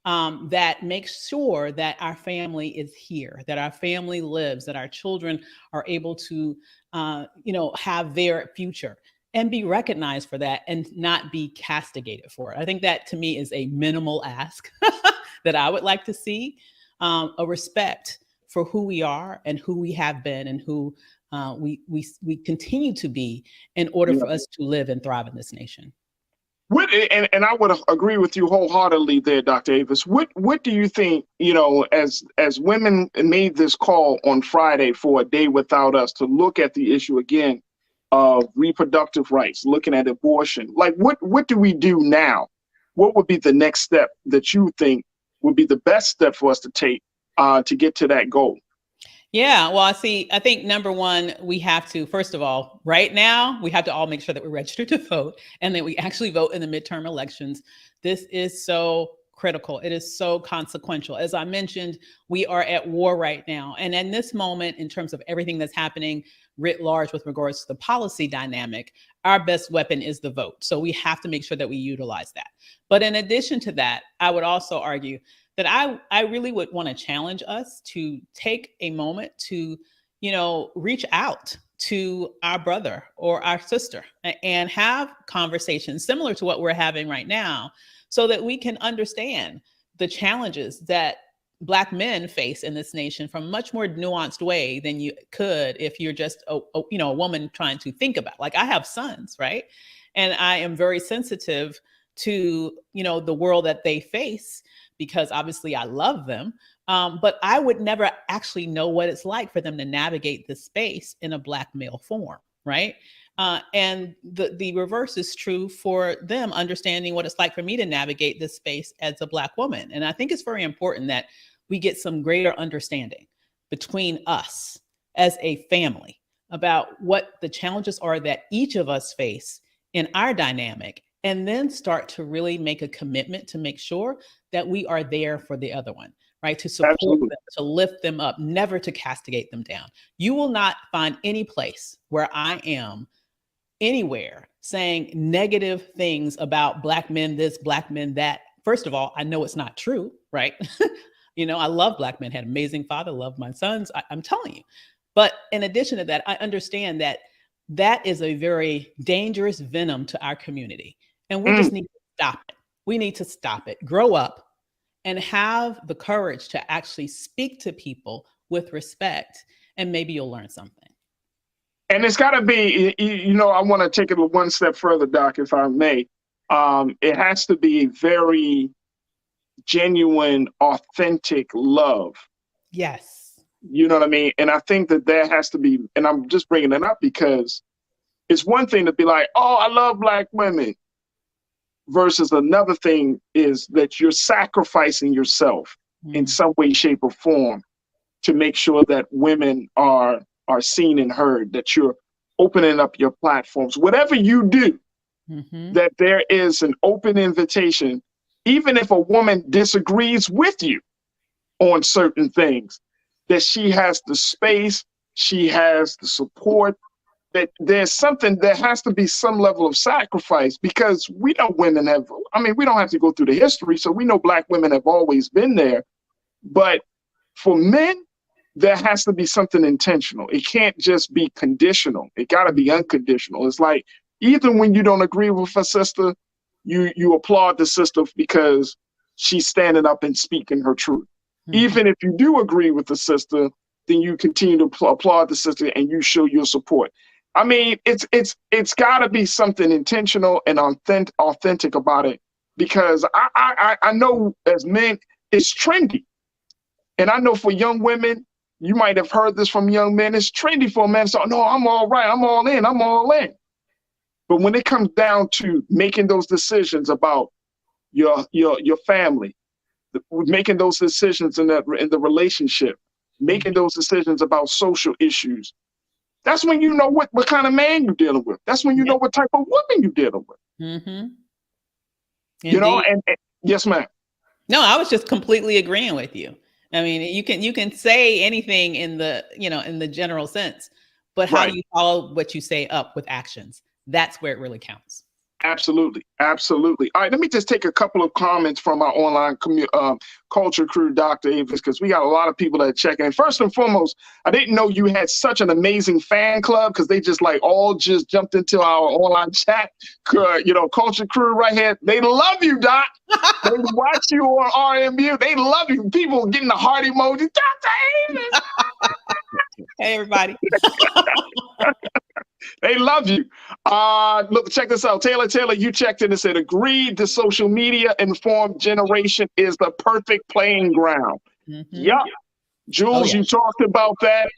that makes sure that our family is here, that our family lives, that our children are able to, have their future and be recognized for that and not be castigated for it. I think that to me is a minimal ask that I would like to see. a respect for who we are and who we have been and who we continue to be in order for us to live and thrive in this nation. And I would agree with you wholeheartedly there, Dr. Avis. What do you think, as women made this call on Friday for a day without us to look at the issue again of reproductive rights, looking at abortion, like what do we do now? What would be the next step that you think would be the best step for us to take to get to that goal? Yeah, well, I think number one, we have to, first of all, right now, we have to all make sure that we're registered to vote and that we actually vote in the midterm elections. This is so critical. It is so consequential. As I mentioned, we are at war right now. And in this moment, in terms of everything that's happening writ large with regards to the policy dynamic, our best weapon is the vote. So we have to make sure that we utilize that. But in addition to that, I would also argue that I really would want to challenge us to take a moment to, reach out to our brother or our sister and have conversations similar to what we're having right now so that we can understand the challenges that Black men face in this nation from a much more nuanced way than you could if you're just a woman trying to think about. Like, I have sons, right? And I am very sensitive to, the world that they face, because obviously I love them, but I would never actually know what it's like for them to navigate this space in a Black male form, right? And the reverse is true for them, understanding what it's like for me to navigate this space as a Black woman. And I think it's very important that we get some greater understanding between us as a family about what the challenges are that each of us face in our dynamic, and then start to really make a commitment to make sure that we are there for the other one, right? To support them, to lift them up, never to castigate them down. You will not find any place where I am anywhere saying negative things about Black men, this, Black men, that. First of all, I know it's not true, right? I love Black men, had an amazing father, love my sons, I'm telling you. But in addition to that, I understand that that is a very dangerous venom to our community. And we just need to stop it. We need to stop it, grow up, and have the courage to actually speak to people with respect, and maybe you'll learn something. And it's got to be, I want to take it one step further, Doc, if I may. It has to be very genuine, authentic love. Yes. You know what I mean? And I think that there has to be, and I'm just bringing it up because it's one thing to be like, oh, I love Black women, versus another thing is that you're sacrificing yourself in some way, shape, or form to make sure that women are seen and heard, that you're opening up your platforms. Whatever you do, that there is an open invitation, even if a woman disagrees with you on certain things, that she has the space, she has the support, that there has to be some level of sacrifice, because we know women have, we don't have to go through the history, so we know Black women have always been there. But for men, there has to be something intentional. It can't just be conditional. It got to be unconditional. It's like, even when you don't agree with a sister, you applaud the sister because she's standing up and speaking her truth. Even if you do agree with the sister, then you continue to applaud the sister and you show your support. It's got to be something intentional and authentic about it, because I know as men, it's trendy. And I know for young women, you might have heard this from young men, it's trendy for a man to say, no, I'm all right, I'm all in. But when it comes down to making those decisions about your family, making those decisions in the relationship, making those decisions about social issues, that's when you know what kind of man you're dealing with. That's when you know what type of woman you're dealing with. Mm-hmm. And yes, ma'am. No, I was just completely agreeing with you. You can say anything in the general sense, but how do you follow what you say up with actions? That's where it really counts. Absolutely. Absolutely. All right, let me just take a couple of comments from our online culture crew, Dr. Avis, because we got a lot of people that are checking in. First and foremost, I didn't know you had such an amazing fan club, because they just all jumped into our online chat. Culture crew right here. They love you, Doc. They watch you on RMU. They love you. People getting the heart emoji. Dr. Avis. Hey, everybody. They love you. Look, check this out. Taylor, you checked in and said, agreed, the social media informed generation is the perfect playing ground. Yup. Jules, you talked about that.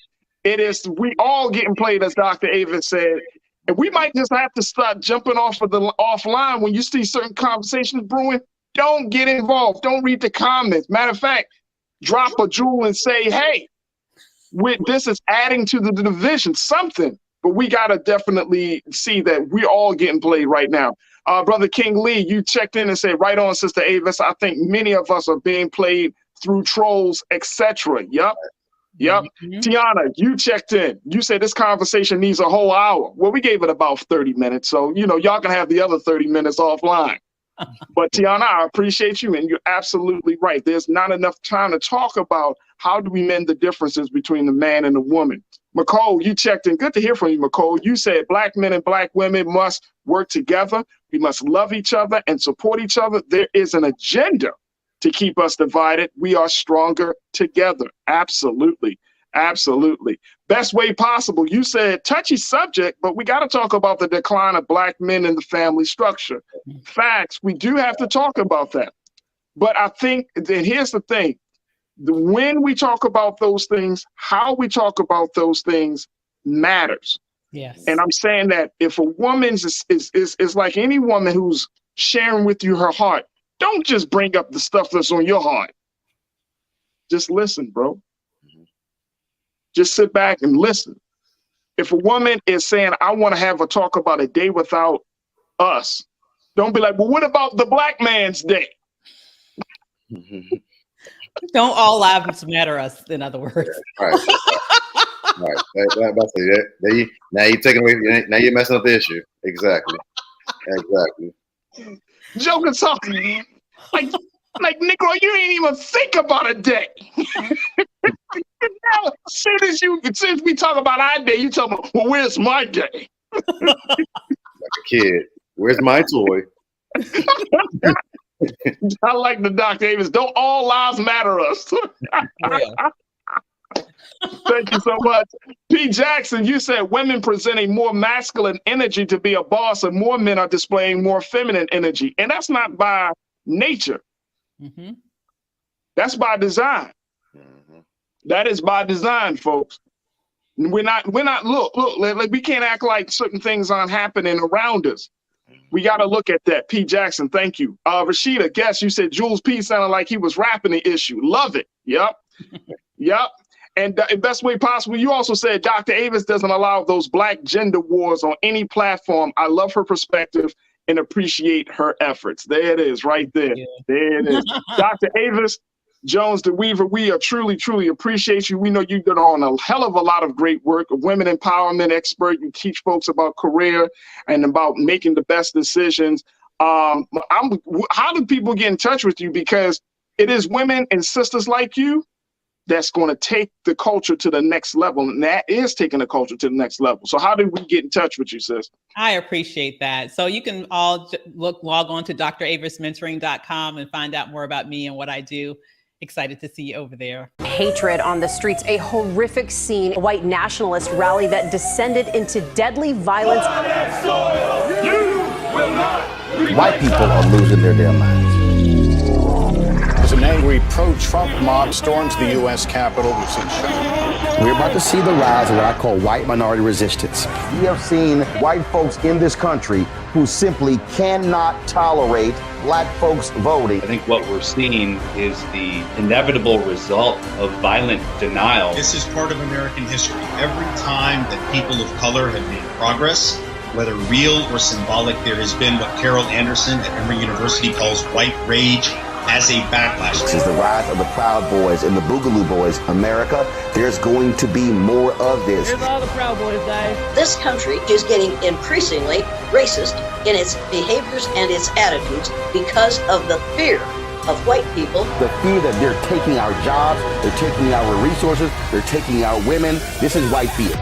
It is, we all getting played, as Dr. Avis said. And we might just have to start jumping off of the offline when you see certain conversations brewing. Don't get involved. Don't read the comments. Matter of fact, drop a jewel and say, hey, this is adding to the division, something. But we got to definitely see that we're all getting played right now. Brother King Lee, you checked in and said, right on, Sister Avis. I think many of us are being played through trolls, etc. Yep. Tiana, you checked in. You said this conversation needs a whole hour. Well, we gave it about 30 minutes. So, y'all can have the other 30 minutes offline. But Tiana, I appreciate you. And you're absolutely right. There's not enough time to talk about how do we mend the differences between the man and the woman. McCole, you checked in. Good to hear from you, McCole. You said Black men and Black women must work together. We must love each other and support each other. There is an agenda to keep us divided. We are stronger together. Absolutely. Absolutely. Best way possible. You said touchy subject, but we got to talk about the decline of Black men in the family structure. Facts. We do have to talk about that. But I think, and here's the thing. When we talk about those things, how we talk about those things matters. Yes. And I'm saying that if a woman is like any woman who's sharing with you her heart, don't just bring up the stuff that's on your heart. Just listen, bro. Just sit back and listen. If a woman is saying, I want to have a talk about a day without us, don't be like, well, what about the Black man's day? Don't all lives matter us, in other words. Right. Now you're taking away. Now you're messing up the issue. Exactly. Joking talking, like Negro, you ain't even think about a day. Now, as soon as we talk about our day, you talk about, well, where's my day? Like a kid, where's my toy? I like the Dr. Davis. Don't all lives matter us. Thank you so much. P. Jackson, you said women present a more masculine energy to be a boss, and more men are displaying more feminine energy. And that's not by nature. That's by design. That is by design, folks. We're not, look, we can't act like certain things aren't happening around us. We got to look at that. P. Jackson, thank you. Rashida, guess you said Jules P. sounded like he was rapping the issue. Love it. Yep. And the best way possible, you also said Dr. Avis doesn't allow those Black gender wars on any platform. I love her perspective and appreciate her efforts. There it is, right there. There it is. Dr. Avis Jones DeWeaver, we are truly, truly appreciate you. We know you've done on a hell of a lot of great work. A women empowerment expert. You teach folks about career and about making the best decisions. How do people get in touch with you? Because it is women and sisters like you that's going to take the culture to the next level. And that is taking the culture to the next level. So how do we get in touch with you, sis? I appreciate that. So you can all log on to dravismentoring.com and find out more about me and what I do. Excited to see you over there. Hatred on the streets, a horrific scene, a white nationalist rally that descended into deadly violence. White people are losing their damn minds. As an angry pro-Trump mob storms the U.S. Capitol, we've seen shooting. We're about to see the rise of what I call white minority resistance. We have seen white folks in this country who simply cannot tolerate Black folks voting. I think what we're seeing is the inevitable result of violent denial. This is part of American history. Every time that people of color have made progress, whether real or symbolic, there has been what Carol Anderson at Emory University calls white rage as a backlash. This is the rise of the Proud Boys and the Boogaloo Boys. America, there's going to be more of this. Here's all the Proud Boys, guys. This country is getting increasingly racist in its behaviors and its attitudes because of the fear of white people. The fear that they're taking our jobs, they're taking our resources, they're taking our women. This is white fear.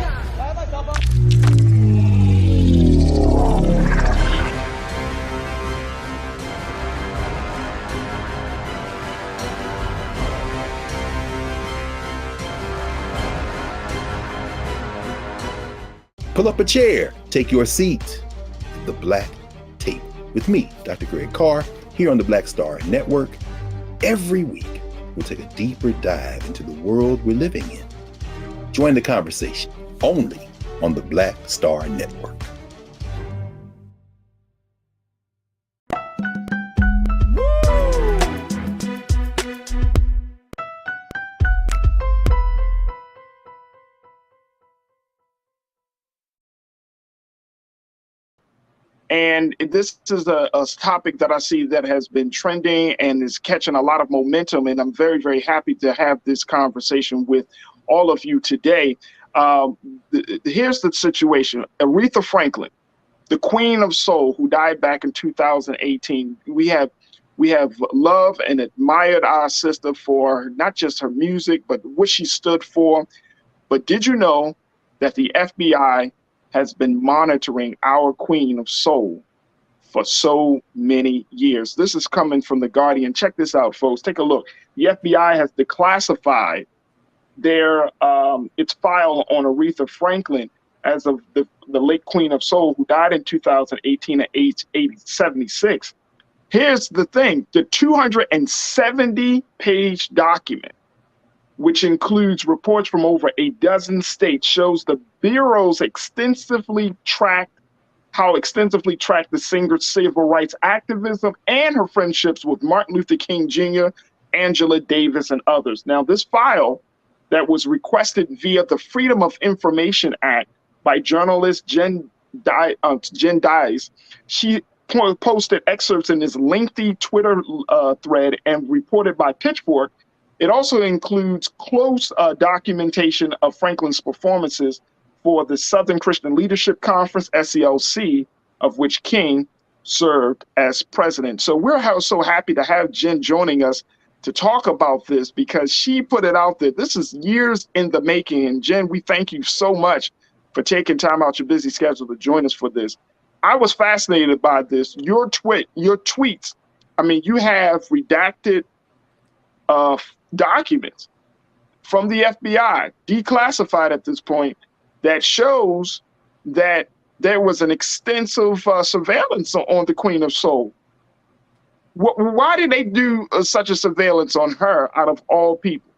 Pull up a chair, take your seat. The Black Tape with me, Dr. Greg Carr, here on the Black Star Network. Every week, we'll take a deeper dive into the world we're living in. Join the conversation only on the Black Star Network. And this is a topic that I see that has been trending and is catching a lot of momentum. And I'm very, very happy to have this conversation with all of you today. Here's the situation. Aretha Franklin, the Queen of Soul, who died back in 2018. We have loved and admired our sister for not just her music, but what she stood for. But did you know that the FBI has been monitoring our Queen of Soul for so many years? This is coming from The Guardian. Check this out, folks. Take a look. The FBI has declassified their its file on Aretha Franklin as of the late Queen of Soul, who died in 2018 at age 76. Here's the thing. The 270-page document, which includes reports from over a dozen states, shows the Bureau's extensively tracked the singer's civil rights activism and her friendships with Martin Luther King Jr., Angela Davis, and others. Now, this file that was requested via the Freedom of Information Act by journalist Jen Dies, she posted excerpts in this lengthy Twitter thread and reported by Pitchfork. It also includes close documentation of Franklin's performances for the Southern Christian Leadership Conference, SCLC, of which King served as president. So we're so happy to have Jen joining us to talk about this, because she put it out there. This is years in the making. And Jen, we thank you so much for taking time out your busy schedule to join us for this. I was fascinated by this. Your tweets. I mean, you have redacted documents from the FBI, declassified at this point, that shows that there was an extensive surveillance on the Queen of Soul. Why did they do such a surveillance on her out of all people?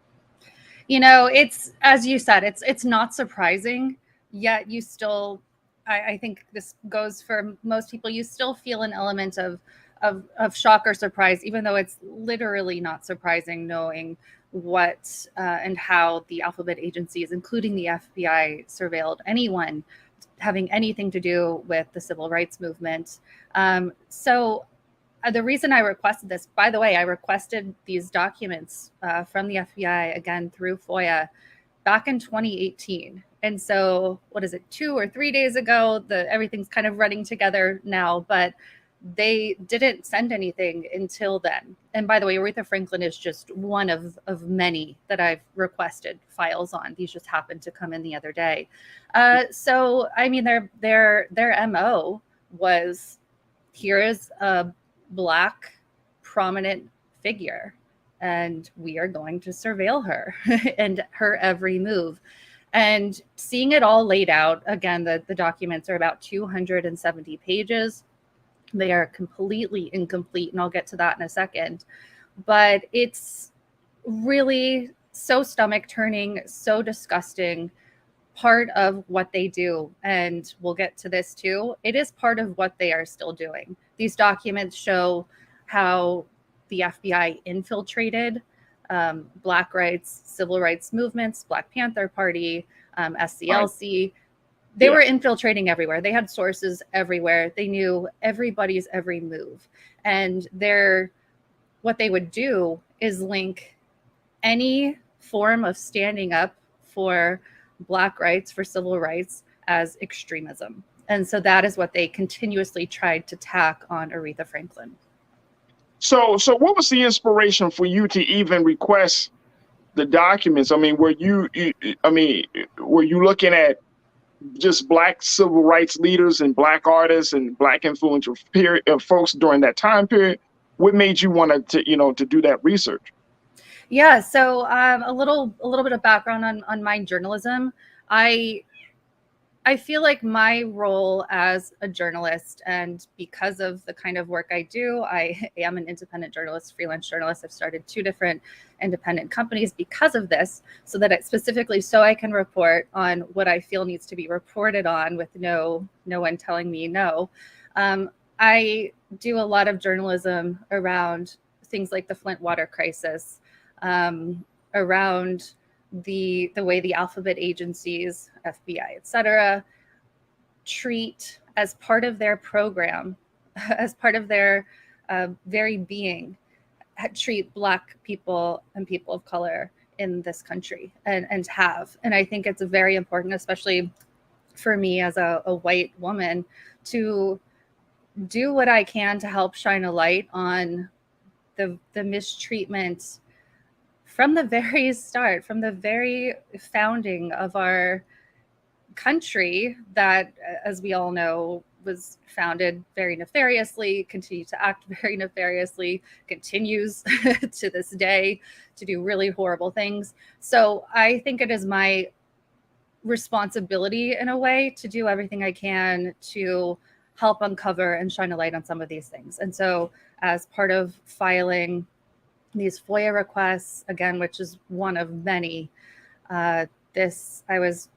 You know, it's, as you said, it's not surprising, yet you still, I think this goes for most people, you still feel an element of shock or surprise, even though it's literally not surprising knowing what and how the alphabet agencies, including the FBI, surveilled anyone having anything to do with the civil rights movement. So the reason I requested this, by the way, I requested these documents from the FBI, again, through FOIA back in 2018. And so, what is it, 2 or 3 days ago, everything's kind of running together now, but they didn't send anything until then. And by the way, Aretha Franklin is just one of many that I've requested files on. These just happened to come in the other day. So, I mean, their MO was, here is a Black prominent figure, and we are going to surveil her and her every move. And seeing it all laid out, again, the documents are about 270 pages. They are completely incomplete, and I'll get to that in a second. But it's really so stomach-turning, so disgusting, part of what they do. And we'll get to this too. It is part of what they are still doing. These documents show how the FBI infiltrated Black rights, civil rights movements, Black Panther Party, SCLC. They were infiltrating everywhere. They had sources everywhere. They knew everybody's every move. And what they would do is link any form of standing up for Black rights, for civil rights, as extremism. And so that is what they continuously tried to tack on Aretha Franklin. So what was the inspiration for you to even request the documents? I mean, were you looking at just Black civil rights leaders and Black artists and Black influential folks during that time period? What made you want to do that research? Yeah, so a little bit of background on my journalism. I feel like my role as a journalist, and because of the kind of work I do, I am an independent journalist, freelance journalist. I've started 2 different independent companies because of this, so that I can report on what I feel needs to be reported on with no one telling me no. I do a lot of journalism around things like the Flint water crisis, around the way the alphabet agencies, FBI, etc., treat as part of their program, as part of their very being, treat Black people and people of color in this country and have. And I think it's very important, especially for me as a white woman, to do what I can to help shine a light on the mistreatment from the very start, from the very founding of our country that, as we all know, was founded very nefariously, continued to act very nefariously, continues to this day to do really horrible things. So I think it is my responsibility in a way to do everything I can to help uncover and shine a light on some of these things. And so as part of filing these FOIA requests, again, which is one of many, I was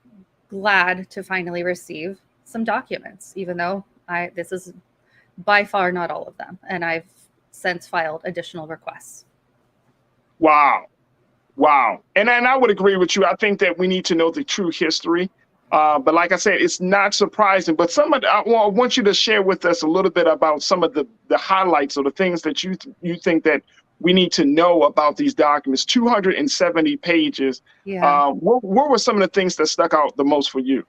glad to finally receive some documents, even though this is by far not all of them. And I've since filed additional requests. Wow. And I would agree with you. I think that we need to know the true history. But like I said, it's not surprising. But I want you to share with us a little bit about some of the highlights or the things that you think that we need to know about these documents. 270 pages. Yeah. What were some of the things that stuck out the most for you?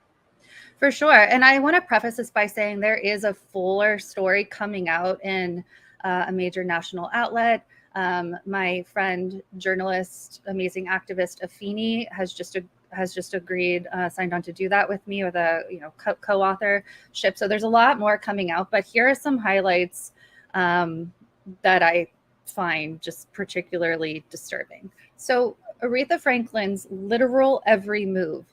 For sure. And I want to preface this by saying there is a fuller story coming out in a major national outlet. My friend, journalist, amazing activist Afeni has just agreed, signed on to do that with me with a co-authorship. So there's a lot more coming out, but here are some highlights that I find just particularly disturbing. So Aretha Franklin's literal every move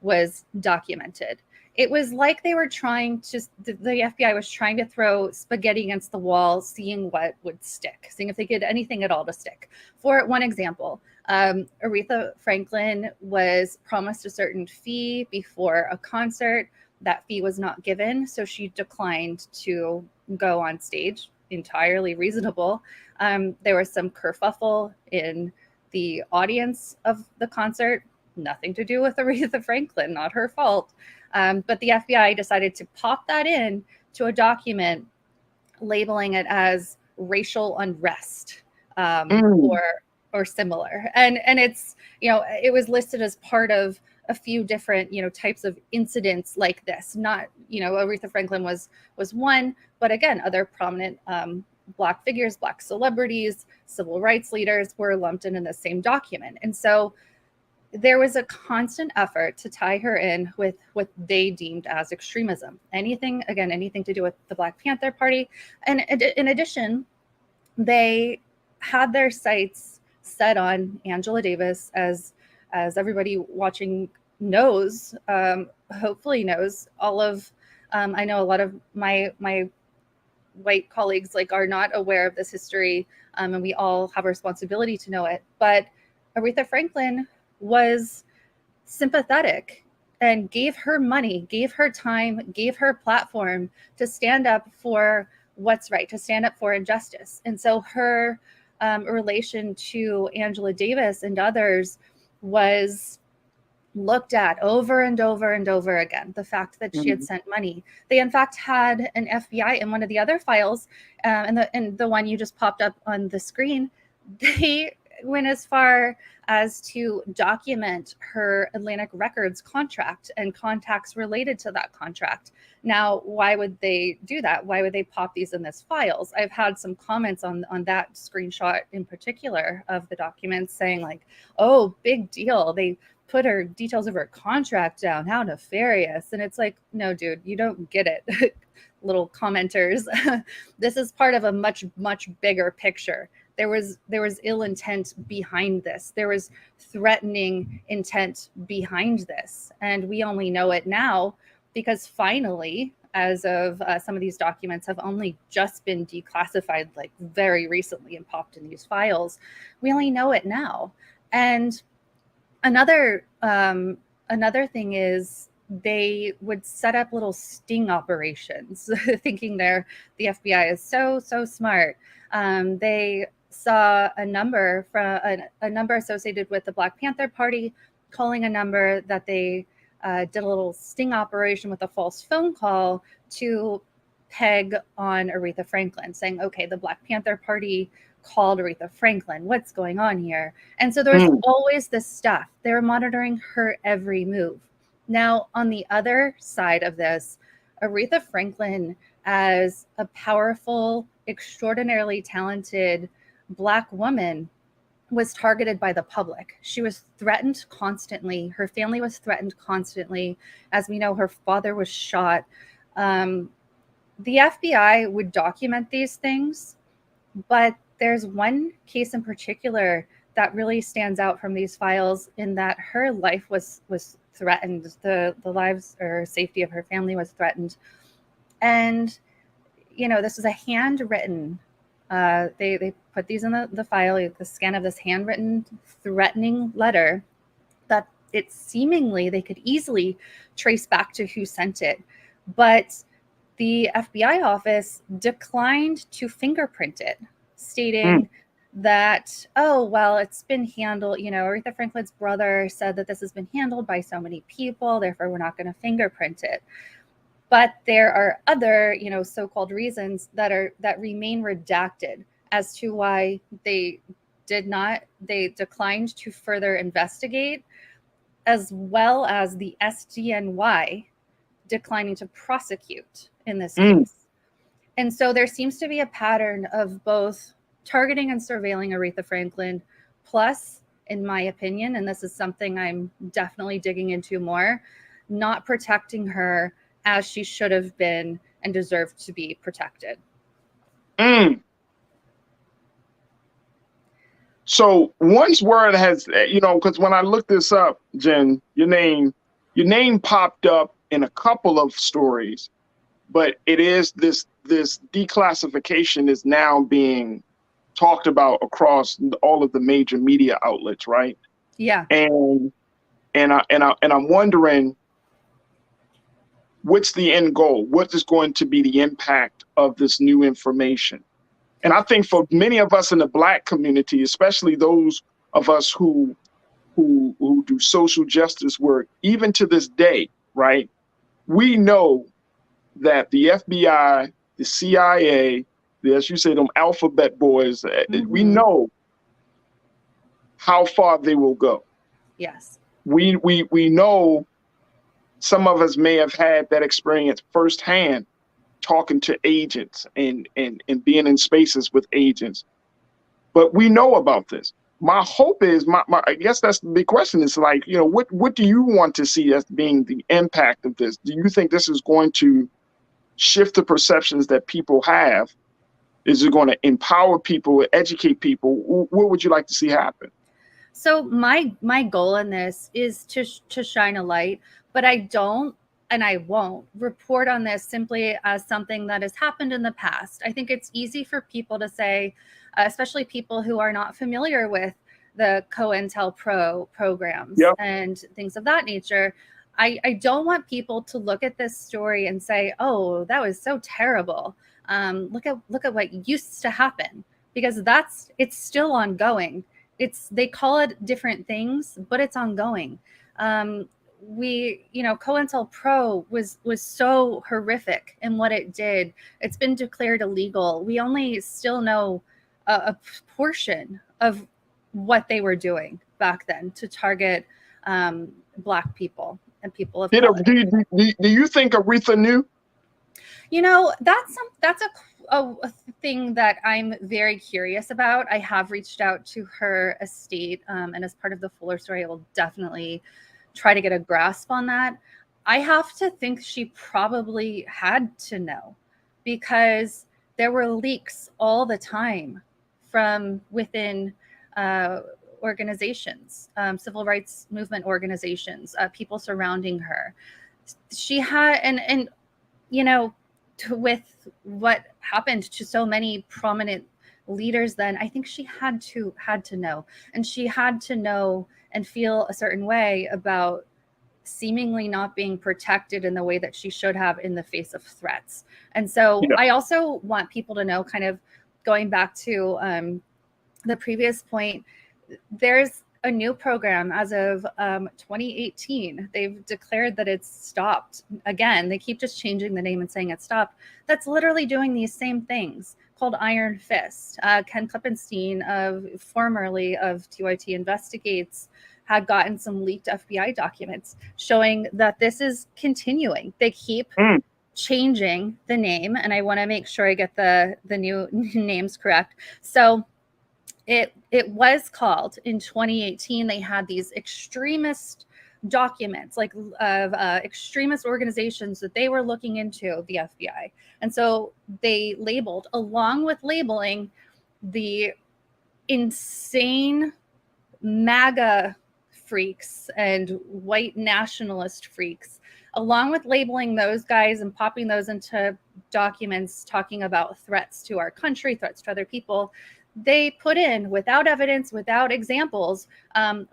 was documented. It was like they were the FBI was trying to throw spaghetti against the wall, seeing what would stick, seeing if they could anything at all to stick. For one example, Aretha Franklin was promised a certain fee before a concert. That fee was not given, so she declined to go on stage. Entirely reasonable. There was some kerfuffle in the audience of the concert. Nothing to do with Aretha Franklin, not her fault. But the FBI decided to pop that in to a document, labeling it as racial unrest or similar. And it's, it was listed as part of a few different, types of incidents like this. Not, Aretha Franklin was one, but again, other prominent Black figures, Black celebrities, civil rights leaders were lumped in the same document. And so there was a constant effort to tie her in with what they deemed as extremism. Anything to do with the Black Panther Party. And in addition, they had their sights set on Angela Davis, as everybody watching knows, hopefully knows. All of I know a lot of my white colleagues are not aware of this history, and we all have a responsibility to know it. But Aretha Franklin was sympathetic and gave her money, gave her time, gave her platform to stand up for what's right, to stand up for injustice. And so her relation to Angela Davis and others was looked at over and over and over again. The fact that she had sent money. They in fact had an FBI in one of the other files, and the one you just popped up on the screen. They went as far as to document her Atlantic Records contract and contacts related to that contract. Now, why would they do that? Why would they pop these in this files? I've had some comments on that screenshot in particular of the documents saying like, oh, big deal. They put her details of her contract down. How nefarious. And it's like, no, dude, you don't get it. Little commenters. This is part of a much, much bigger picture. There was ill intent behind this. There was threatening intent behind this. And we only know it now because finally, as of some of these documents have only just been declassified like very recently and popped in these files. We only know it now. And another thing is they would set up little sting operations thinking the FBI is so smart. They saw a number from a number associated with the Black Panther Party calling a number that they did a little sting operation with a false phone call to peg on Aretha Franklin, saying, okay, the Black Panther Party called Aretha Franklin. What's going on here? And so there's always this stuff. They're monitoring her every move. Now, on the other side of this, Aretha Franklin, as a powerful, extraordinarily talented Black woman, was targeted by the public. She was threatened constantly. Her family was threatened constantly. As we know, her father was shot. The FBI would document these things, but there's one case in particular that really stands out from these files in that her life was threatened. The lives or safety of her family was threatened. And, you know, this was a handwritten, they put these in the file, the scan of this handwritten threatening letter that it seemingly they could easily trace back to who sent it. But the FBI office declined to fingerprint it, stating that, oh, well, it's been handled, you know, Aretha Franklin's brother said that this has been handled by so many people, therefore we're not going to fingerprint it. But there are other, you know, so-called reasons that remain redacted as to why they declined to further investigate, as well as the SDNY declining to prosecute in this case. And so there seems to be a pattern of both targeting and surveilling Aretha Franklin, plus, in my opinion, and this is something I'm definitely digging into more, not protecting her as she should have been and deserved to be protected. So once word has, you know, because when I looked this up, Jen, your name popped up in a couple of stories, but it is this declassification is now being talked about across all of the major media outlets, right? Yeah. And I'm wondering, what's the end goal? What is going to be the impact of this new information? And I think for many of us in the Black community, especially those of us who do social justice work, even to this day, right? We know that the FBI, the CIA, as you say, them alphabet boys, we know how far they will go. Yes. We know some of us may have had that experience firsthand, talking to agents and being in spaces with agents. But we know about this. My hope is, I guess that's the big question, is like, you know, what do you want to see as being the impact of this? Do you think this is going to shift the perceptions that people have? Is it going to empower people, educate people? What would you like to see happen? So my goal in this is to shine a light, but I don't and I won't report on this simply as something that has happened in the past. I think it's easy for people to say, especially people who are not familiar with the COINTELPRO programs and things of that nature. I don't want people to look at this story and say, oh, that was so terrible. Look at what used to happen, because it's still ongoing. they call it different things, but it's ongoing. COINTELPRO was so horrific in what it did. It's been declared illegal. We only still know a portion of what they were doing back then to target Black people and people of color. Do you think Aretha knew? That's a thing that I'm very curious about. I have reached out to her estate, and as part of the fuller story, I will definitely try to get a grasp on that. I have to think she probably had to know, because there were leaks all the time from within organizations, civil rights movement organizations, people surrounding her. She had, and with what happened to so many prominent leaders then, I think she had to know, and she had to know and feel a certain way about seemingly not being protected in the way that she should have in the face of threats. And so I also want people to know, kind of going back to the previous point, there's a new program as of 2018. They've declared that it's stopped. Again, they keep just changing the name and saying it's stopped. That's literally doing these same things, called Iron Fist. Ken Klippenstein, formerly of TYT Investigates, had gotten some leaked FBI documents showing that this is continuing. They keep changing the name, and I want to make sure I get the new names correct. So it was called, in 2018, they had these extremist documents, like of extremist organizations that they were looking into, the FBI. And so they labeled, along with labeling the insane MAGA freaks and white nationalist freaks, along with labeling those guys and popping those into documents talking about threats to our country, threats to other people, they put in, without evidence, without examples,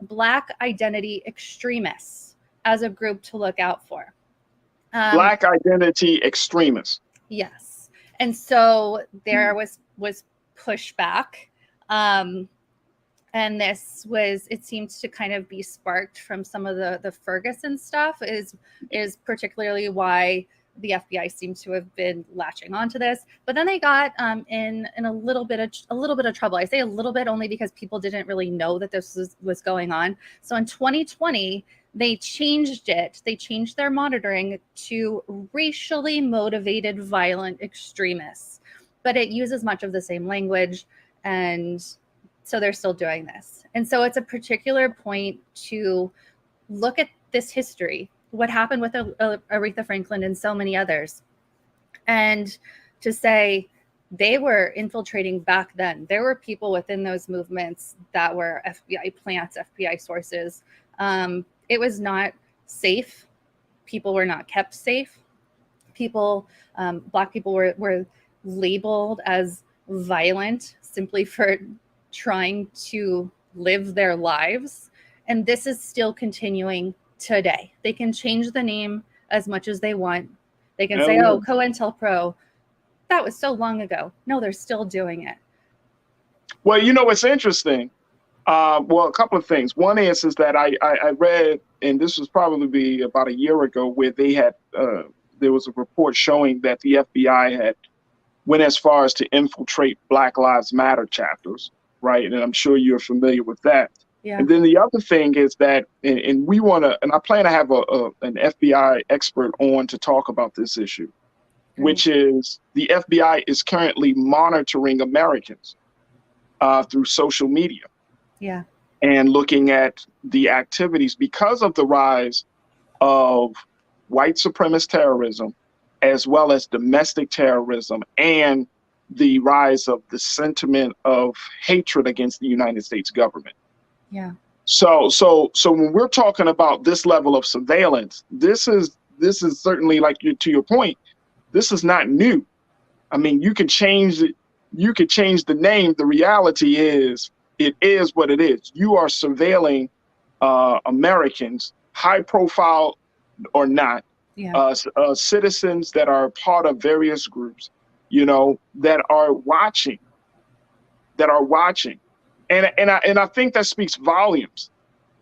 Black identity extremists as a group to look out for. Black identity extremists. Yes. And so there was pushback. And this was, it seems to kind of be sparked from some of the Ferguson stuff, is particularly why the FBI seems to have been latching onto this. But then they got in a little bit of trouble. I say a little bit only because people didn't really know that this was going on. So in 2020, they changed it. They changed their monitoring to racially motivated violent extremists, but it uses much of the same language, and so they're still doing this. And so it's a particular point to look at this history, what happened with Aretha Franklin and so many others, and to say they were infiltrating back then. There were people within those movements that were FBI plants, FBI sources. It was not safe. People were not kept safe. People, Black people were labeled as violent simply for trying to live their lives. And this is still continuing today. They can change the name as much as they want. They can say, oh, COINTELPRO, that was so long ago. No, they're still doing it. Well, it's interesting. Well, a couple of things. One is that I read, and this was probably about a year ago, where they had there was a report showing that the FBI had went as far as to infiltrate Black Lives Matter chapters, right? And I'm sure you're familiar with that. Yeah. And then the other thing is that, and we want to, and I plan to have an FBI expert on to talk about this issue, which is the FBI is currently monitoring Americans through social media. Yeah. And looking at the activities because of the rise of white supremacist terrorism, as well as domestic terrorism, and the rise of the sentiment of hatred against the United States government. Yeah. So when we're talking about this level of surveillance, this is certainly, like to your point, this is not new. I mean, you can change it. You could change the name. The reality is, it is what it is. You are surveilling Americans, high profile or not, citizens that are part of various groups, that are watching. And I think that speaks volumes.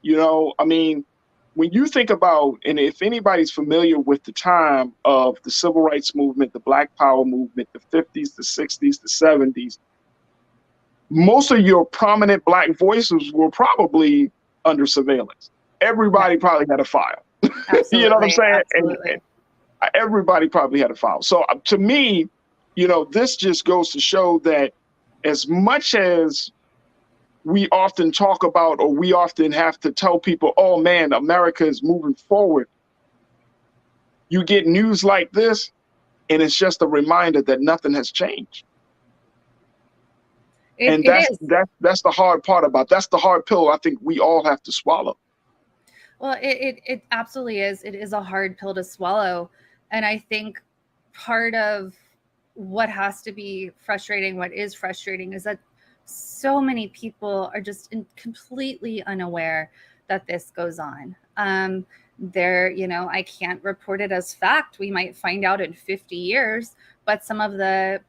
You know, I mean, when you think about, and if anybody's familiar with the time of the civil rights movement, the Black Power movement, the 50s, the 60s, the 70s, most of your prominent Black voices were probably under surveillance. Everybody probably had a file. You know what I'm saying? And everybody probably had a file. So to me, you know, this just goes to show that as much as we often talk about, or we often have to tell people, oh man, America is moving forward, you get news like this, and it's just a reminder that nothing has changed. And that's the hard part about, that's the hard pill I think we all have to swallow. Well, it absolutely is. It is a hard pill to swallow. And I think part of what has to be frustrating, what is frustrating, is that so many people are just completely unaware that this goes on. You know, I can't report it as fact. We might find out in 50 years, but some of the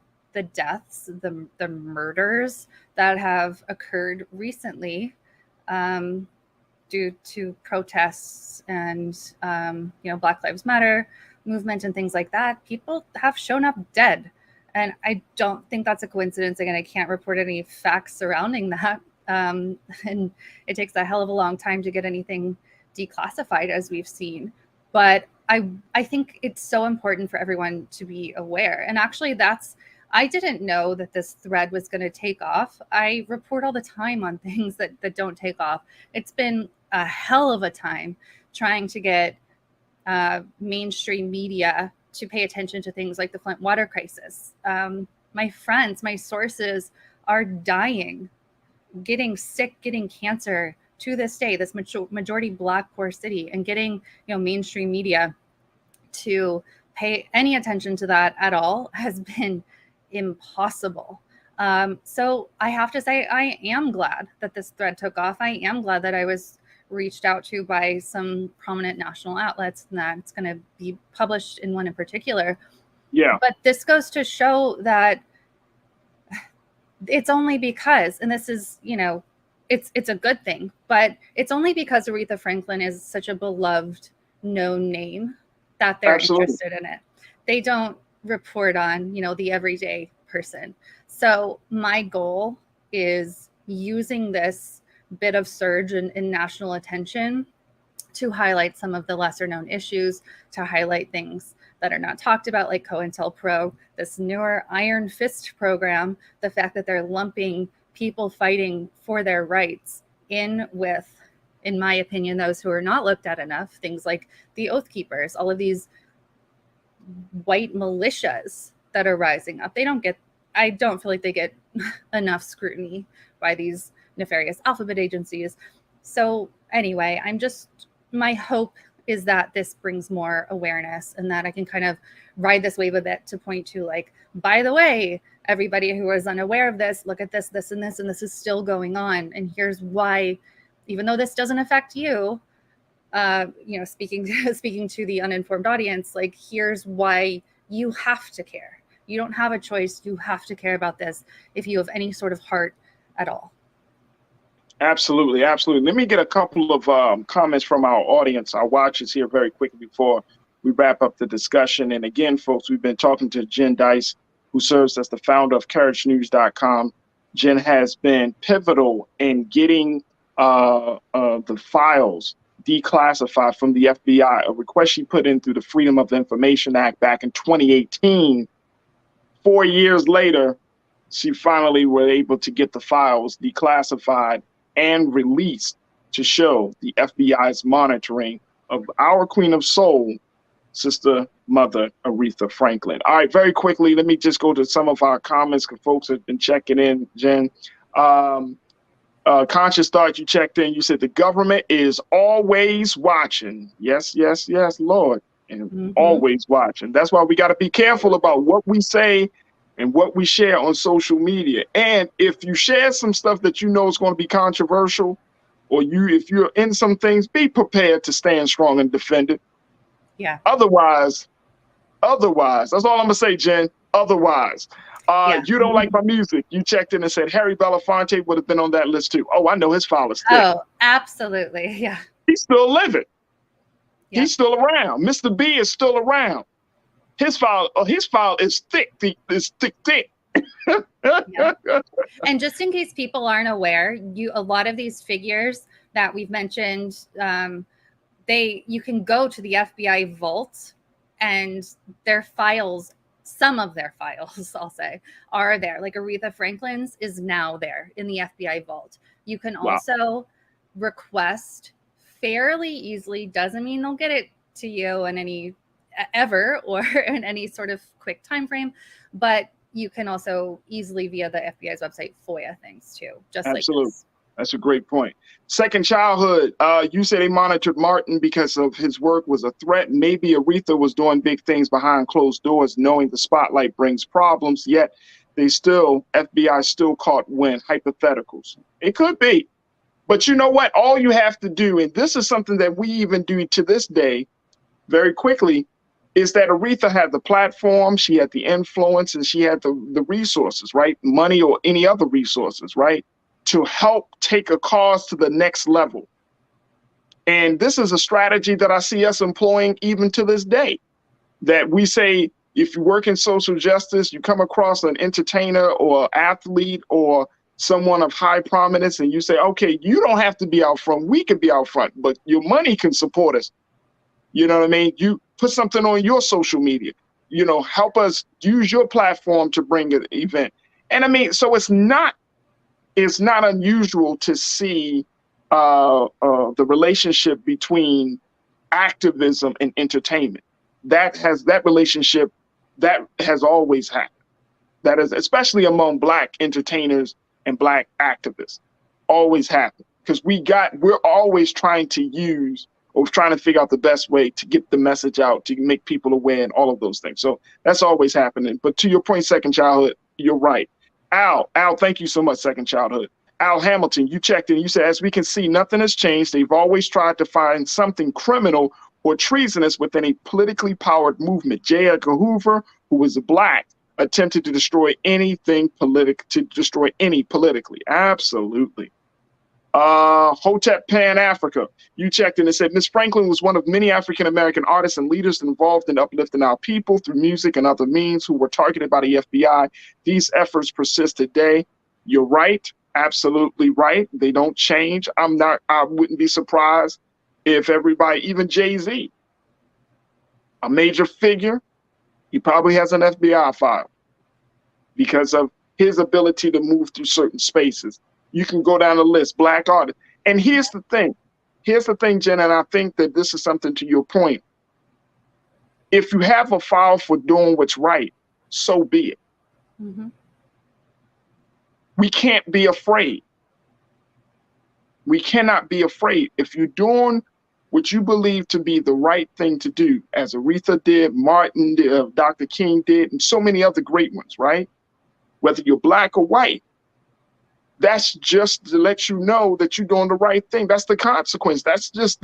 deaths, the murders that have occurred recently, due to protests and you know, Black Lives Matter movement and things like that, people have shown up dead. And I don't think that's a coincidence. Again, I can't report any facts surrounding that. And it takes a hell of a long time to get anything declassified, as we've seen. But I think it's so important for everyone to be aware. And actually, I didn't know that this thread was going to take off. I report all the time on things that don't take off. It's been a hell of a time trying to get mainstream media to pay attention to things like the Flint water crisis. My friends, my sources are dying, getting sick, getting cancer to this day, this majority Black poor city, and getting, you know, mainstream media to pay any attention to that at all has been impossible. So I have to say, I am glad that this thread took off. I am glad that I was reached out to by some prominent national outlets, and that it's going to be published in one in particular. Yeah. But this goes to show that it's only because, and this is, you know, it's a good thing, but it's only because Aretha Franklin is such a beloved, known name that they're interested in it. They don't report on, you know, the everyday person. So my goal is using this bit of surge in national attention to highlight some of the lesser known issues, to highlight things that are not talked about, like COINTELPRO, this newer Iron Fist program, the fact that they're lumping people fighting for their rights in with, in my opinion, those who are not looked at enough, things like the Oath Keepers, all of these white militias that are rising up. I don't feel like they get enough scrutiny by these nefarious alphabet agencies. So anyway, my hope is that this brings more awareness, and that I can kind of ride this wave a bit to point to, like, by the way, everybody who is unaware of this, look at this, this, and this, and this is still going on. And here's why, even though this doesn't affect you, you know, speaking to the uninformed audience, like, here's why you have to care. You don't have a choice. You have to care about this if you have any sort of heart at all. Absolutely, absolutely. Let me get a couple of comments from our audience, our watchers here, very quickly before we wrap up the discussion. And again, folks, we've been talking to Jen Dice, who serves as the founder of CourageNews.com. Jen has been pivotal in getting the files declassified from the FBI, a request she put in through the Freedom of Information Act back in 2018. 4 years later, she finally was able to get the files declassified and released to show the FBI's monitoring of our Queen of Soul, Sister Mother Aretha Franklin. All right, very quickly, let me just go to some of our comments, because folks have been checking in, Jen. Conscious Thought, you checked in. You said the government is always watching. Yes, yes, yes, Lord. And always watching. That's why we got to be careful about what we say and what we share on social media. And if you share some stuff that you know is going to be controversial, or if you're in some things, be prepared to stand strong and defend it. Yeah. Otherwise, that's all I'm going to say, Jen. Otherwise. You don't like my music. You checked in and said Harry Belafonte would have been on that list too. Oh, I know his file is thick. Oh, absolutely. Yeah. He's still living. Yeah. He's still around. Mr. B is still around. His file is thick. It's thick. Yeah. And just in case people aren't aware, a lot of these figures that we've mentioned, you can go to the FBI vault and their files, some of their files, I'll say, are there. Like Aretha Franklin's is now there in the FBI vault. You can also request fairly easily, doesn't mean they'll get it to you in any ever or in any sort of quick time frame, but you can also easily via the FBI's website FOIA things too. Just absolutely. Like this. That's a great point. Second childhood. You say they monitored Martin because of his work was a threat. Maybe Aretha was doing big things behind closed doors, knowing the spotlight brings problems. Yet FBI still caught wind. Hypotheticals. It could be, but you know what? All you have to do, and this is something that we even do to this day, very quickly, is that Aretha had the platform, she had the influence, and she had the resources, right? Money or any other resources, right? To help take a cause to the next level. And this is a strategy that I see us employing even to this day, that we say, if you work in social justice, you come across an entertainer or athlete or someone of high prominence, and you say, okay, you don't have to be out front, we can be out front, but your money can support us. You know what I mean? You put something on your social media, help us use your platform to bring an event. And I mean, so it's not unusual to see the relationship between activism and entertainment. That relationship has always happened. That is, especially among Black entertainers and Black activists, always happened, because we're always trying to figure out the best way to get the message out, to make people aware and all of those things. So that's always happening. But to your point, second childhood, you're right. Al, thank you so much, second childhood. Al Hamilton, you checked in. You said, as we can see, nothing has changed. They've always tried to find something criminal or treasonous within a politically powered movement. J. Edgar Hoover, who was Black, attempted to destroy any politically. Absolutely. Hotep Pan Africa, you checked in and said, Miss Franklin was one of many African-American artists and leaders involved in uplifting our people through music and other means who were targeted by the FBI. These efforts persist today. You're right. Absolutely right. They don't change. I wouldn't be surprised if everybody, even Jay-Z, a major figure, he probably has an FBI file because of his ability to move through certain spaces. You can go down the list, Black artists. And here's the thing, Jen, and I think that this is something to your point. If you have a file for doing what's right, so be it. Mm-hmm. We can't be afraid. We cannot be afraid. If you're doing what you believe to be the right thing to do, as Aretha did, Martin did, Dr. King did, and so many other great ones, right? Whether you're Black or white, that's just to let you know that you're doing the right thing. That's the consequence. That's just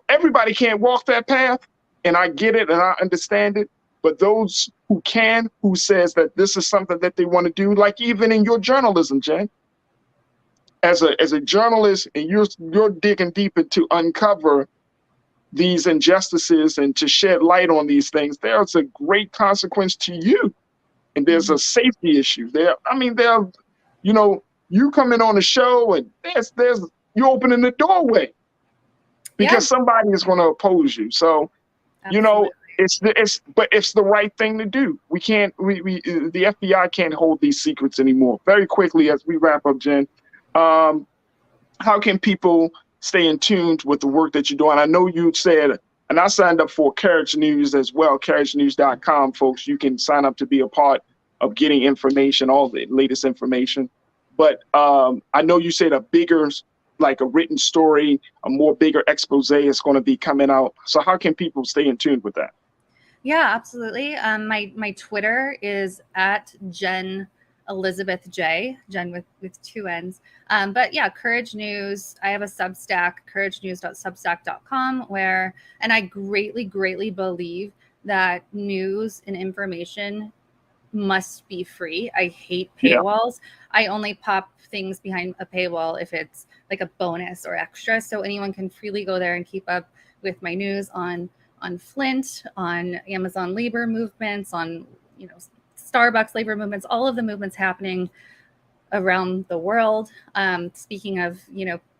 everybody can't walk that path. And I get it and I understand it. But those who can, who says that this is something that they want to do, like even in your journalism, Jen, as a journalist, and you're digging deep to uncover these injustices and to shed light on these things, there's a great consequence to you. And there's a safety issue there. You come in on a show and you're opening the doorway because somebody is going to oppose you. So, absolutely. But it's the right thing to do. The FBI can't hold these secrets anymore. Very quickly, as we wrap up, Jen, how can people stay in tune with the work that you're doing? I know you said, and I signed up for Carriage News as well, carriagenews.com, folks. You can sign up to be a part of getting information, all the latest information. But I know you said a bigger, like a written story, a more bigger expose is going to be coming out. So how can people stay in tune with that? Yeah, absolutely. My Twitter is at Jen Elizabeth J, Jen with two N's. But yeah, Courage News. I have a Substack, couragenews.substack.com, and I greatly, greatly believe that news and information must be free. I hate Yeah. paywalls. I only pop things behind a paywall if it's like a bonus or extra, so anyone can freely go there and keep up with my news on Flint, on Amazon labor movements, on Starbucks labor movements, all of the movements happening around the world. Speaking of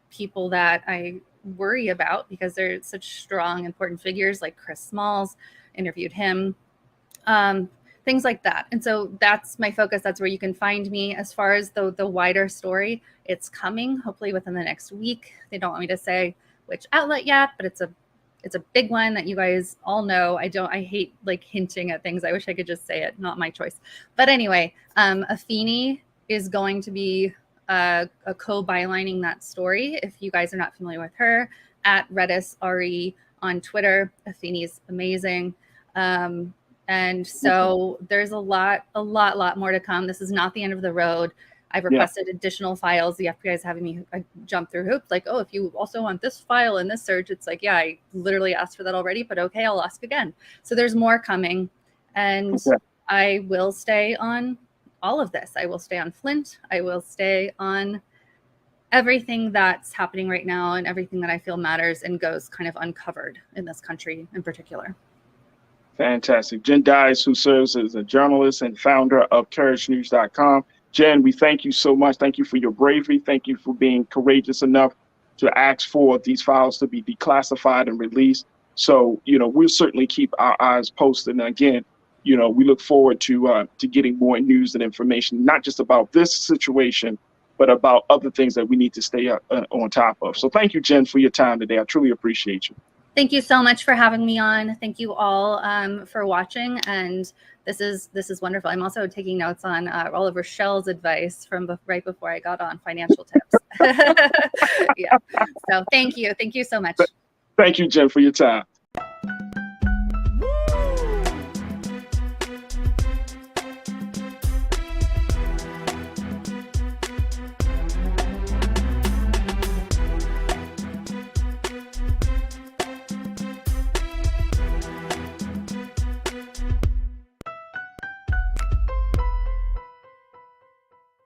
people that I worry about because they're such strong, important figures, like Chris Smalls, interviewed him. Things like that. And so that's my focus. That's where you can find me. As far as the wider story, it's coming hopefully within the next week. They don't want me to say which outlet yet, but it's a big one that you guys all know. I hate like hinting at things. I wish I could just say it, not my choice. But anyway, Afeni is going to be a co-bylining that story. If you guys are not familiar with her, at Redis RE on Twitter. Afeni is amazing. And so there's a lot more to come. This is not the end of the road. I've requested additional files. The FBI is having me jump through hoops. Like, oh, if you also want this file in this search, it's like, yeah, I literally asked for that already, but okay, I'll ask again. So there's more coming. And I will stay on all of this. I will stay on Flint. I will stay on everything that's happening right now and everything that I feel matters and goes kind of uncovered in this country in particular. Fantastic. Jen Dias, who serves as a journalist and founder of CourageNews.com. Jen, we thank you so much. Thank you for your bravery. Thank you for being courageous enough to ask for these files to be declassified and released. So, we'll certainly keep our eyes posted. And again, we look forward to getting more news and information, not just about this situation, but about other things that we need to stay on top of. So thank you, Jen, for your time today. I truly appreciate you. Thank you so much for having me on. Thank you all for watching. And this is wonderful. I'm also taking notes on all of Rochelle's advice from right before I got on, financial tips. Yeah. So thank you. Thank you so much. Thank you, Jen, for your time.